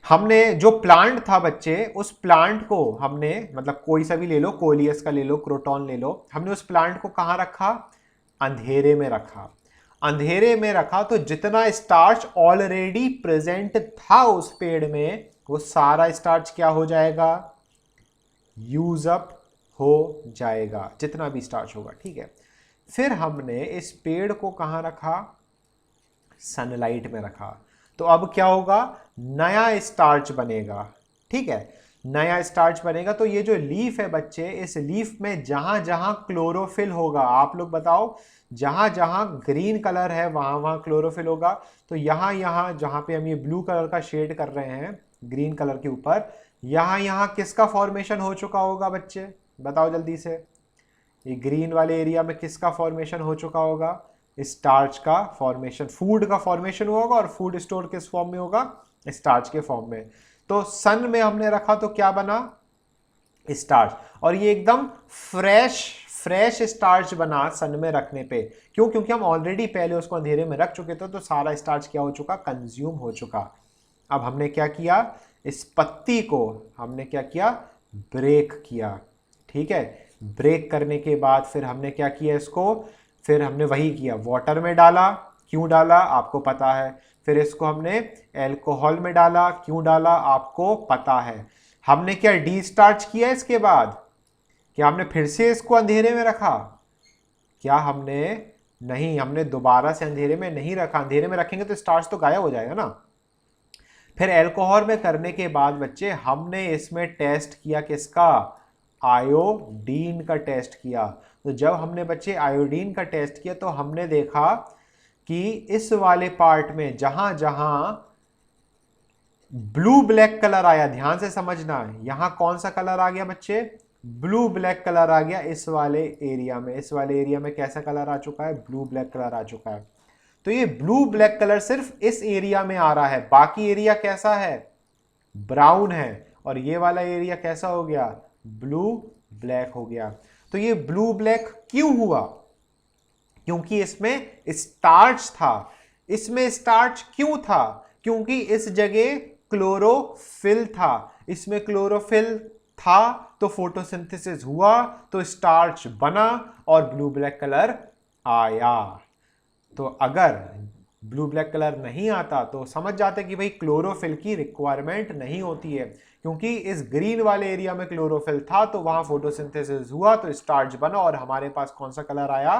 हमने जो प्लांट था बच्चे, उस प्लांट को हमने, मतलब कोई सा भी ले लो, कोलियस का ले लो, क्रोटॉन ले लो, हमने उस प्लांट को कहाँ रखा, अंधेरे में रखा। अंधेरे में रखा तो जितना स्टार्च ऑलरेडी प्रेजेंट था उस पेड़ में, वो सारा स्टार्च क्या हो जाएगा, यूज अप हो जाएगा, जितना भी स्टार्च होगा। ठीक है, फिर हमने इस पेड़ को कहाँ रखा, सनलाइट में रखा। तो अब क्या होगा, नया स्टार्च बनेगा। ठीक है, नया स्टार्च बनेगा। तो ये जो लीफ है बच्चे, इस लीफ में जहां जहां क्लोरोफिल होगा, आप लोग बताओ, जहां जहां ग्रीन कलर है वहां वहां क्लोरोफिल होगा। तो यहां यहां जहां पे हम ये ब्लू कलर का शेड कर रहे हैं ग्रीन कलर के ऊपर, यहां यहां किसका फॉर्मेशन हो चुका होगा बच्चे, बताओ जल्दी से। ये ग्रीन वाले एरिया में किसका फॉर्मेशन हो चुका होगा, स्टार्च का फॉर्मेशन, फूड का फॉर्मेशन होगा। और फूड स्टोर किस फॉर्म में होगा, स्टार्च के फॉर्म में। तो सन में हमने रखा तो क्या बना, स्टार्च। और ये एकदम फ्रेश फ्रेश स्टार्च बना सन में रखने पे। क्यों, क्योंकि हम ऑलरेडी पहले उसको अंधेरे में रख चुके थे, तो सारा स्टार्च क्या हो चुका, कंज्यूम हो चुका। अब हमने क्या किया, इस पत्ती को हमने क्या किया, ब्रेक किया। ठीक है, ब्रेक करने के बाद फिर हमने क्या किया, इसको फिर हमने वही किया, वाटर में डाला। क्यों डाला आपको पता है। फिर इसको हमने एल्कोहल में डाला। क्यों डाला आपको पता है। हमने क्या डी स्टार्च किया इसके बाद, क्या हमने फिर से इसको अंधेरे में रखा, क्या हमने, नहीं, हमने दोबारा से अंधेरे में नहीं रखा। अंधेरे में रखेंगे तो स्टार्च तो गायब हो जाएगा ना। फिर एल्कोहल में करने के बाद बच्चे हमने इसमें टेस्ट किया किसका, आयोडीन का टेस्ट किया। तो जब हमने बच्चे आयोडीन का टेस्ट किया तो हमने देखा कि इस वाले पार्ट में जहां जहां ब्लू ब्लैक कलर आया, ध्यान से समझना, यहां कौन सा कलर आ गया बच्चे, ब्लू ब्लैक कलर आ गया इस वाले एरिया में। इस वाले एरिया में कैसा कलर आ चुका है, ब्लू ब्लैक कलर आ चुका है। तो ये ब्लू ब्लैक कलर सिर्फ इस एरिया में आ रहा है, बाकी एरिया कैसा है, ब्राउन है। और ये वाला एरिया कैसा हो गया, ब्लू ब्लैक हो गया। तो ये ब्लू ब्लैक क्यों हुआ, क्योंकि इसमें स्टार्च था। इसमें स्टार्च क्यों था? क्योंकि इस जगह क्लोरोफिल था। इसमें क्लोरोफिल था तो फोटोसिंथेसिस हुआ, तो स्टार्च बना और ब्लू ब्लैक कलर आया। तो अगर ब्लू ब्लैक कलर नहीं आता तो समझ जाते कि भाई क्लोरोफिल की रिक्वायरमेंट नहीं होती है, क्योंकि इस ग्रीन वाले एरिया में क्लोरोफिल था तो वहां फोटोसिंथेसिस हुआ तो स्टार्च बना और हमारे पास कौन सा कलर आया?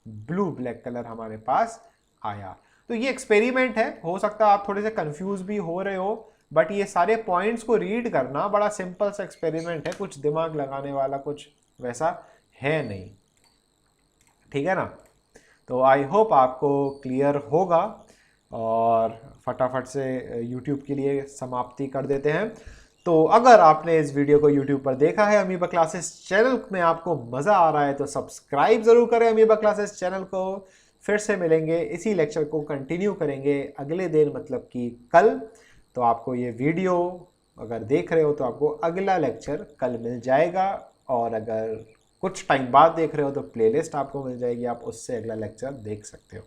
ब्लू ब्लैक कलर हमारे पास आया। तो ये एक्सपेरिमेंट है, हो सकता है आप थोड़े से कंफ्यूज भी हो रहे हो, बट ये सारे पॉइंट्स को रीड करना बड़ा सिंपल सा एक्सपेरिमेंट है, कुछ दिमाग लगाने वाला कुछ वैसा है नहीं। ठीक है ना? तो आई होप आपको क्लियर होगा और फटाफट से YouTube के लिए समाप्ति कर देते हैं। तो अगर आपने इस वीडियो को YouTube पर देखा है अमीबा क्लासेस चैनल में, आपको मज़ा आ रहा है तो सब्सक्राइब ज़रूर करें अमीबा क्लासेस चैनल को। फिर से मिलेंगे, इसी लेक्चर को कंटिन्यू करेंगे अगले दिन, मतलब कि कल। तो आपको ये वीडियो अगर देख रहे हो तो आपको अगला लेक्चर कल मिल जाएगा, और अगर कुछ टाइम बाद देख रहे हो तो प्लेलिस्ट आपको मिल जाएगी, आप उससे अगला लेक्चर देख सकते हो।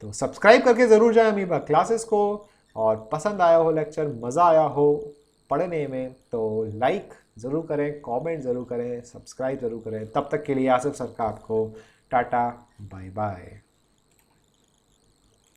तो सब्सक्राइब करके ज़रूर जाएं अमीबा क्लासेस को, और पसंद आया हो लेक्चर, मज़ा आया हो पढ़ने में, तो लाइक ज़रूर करें, कमेंट ज़रूर करें, सब्सक्राइब ज़रूर करें। तब तक के लिए आसिफ सर का आपको टाटा बाय बाय।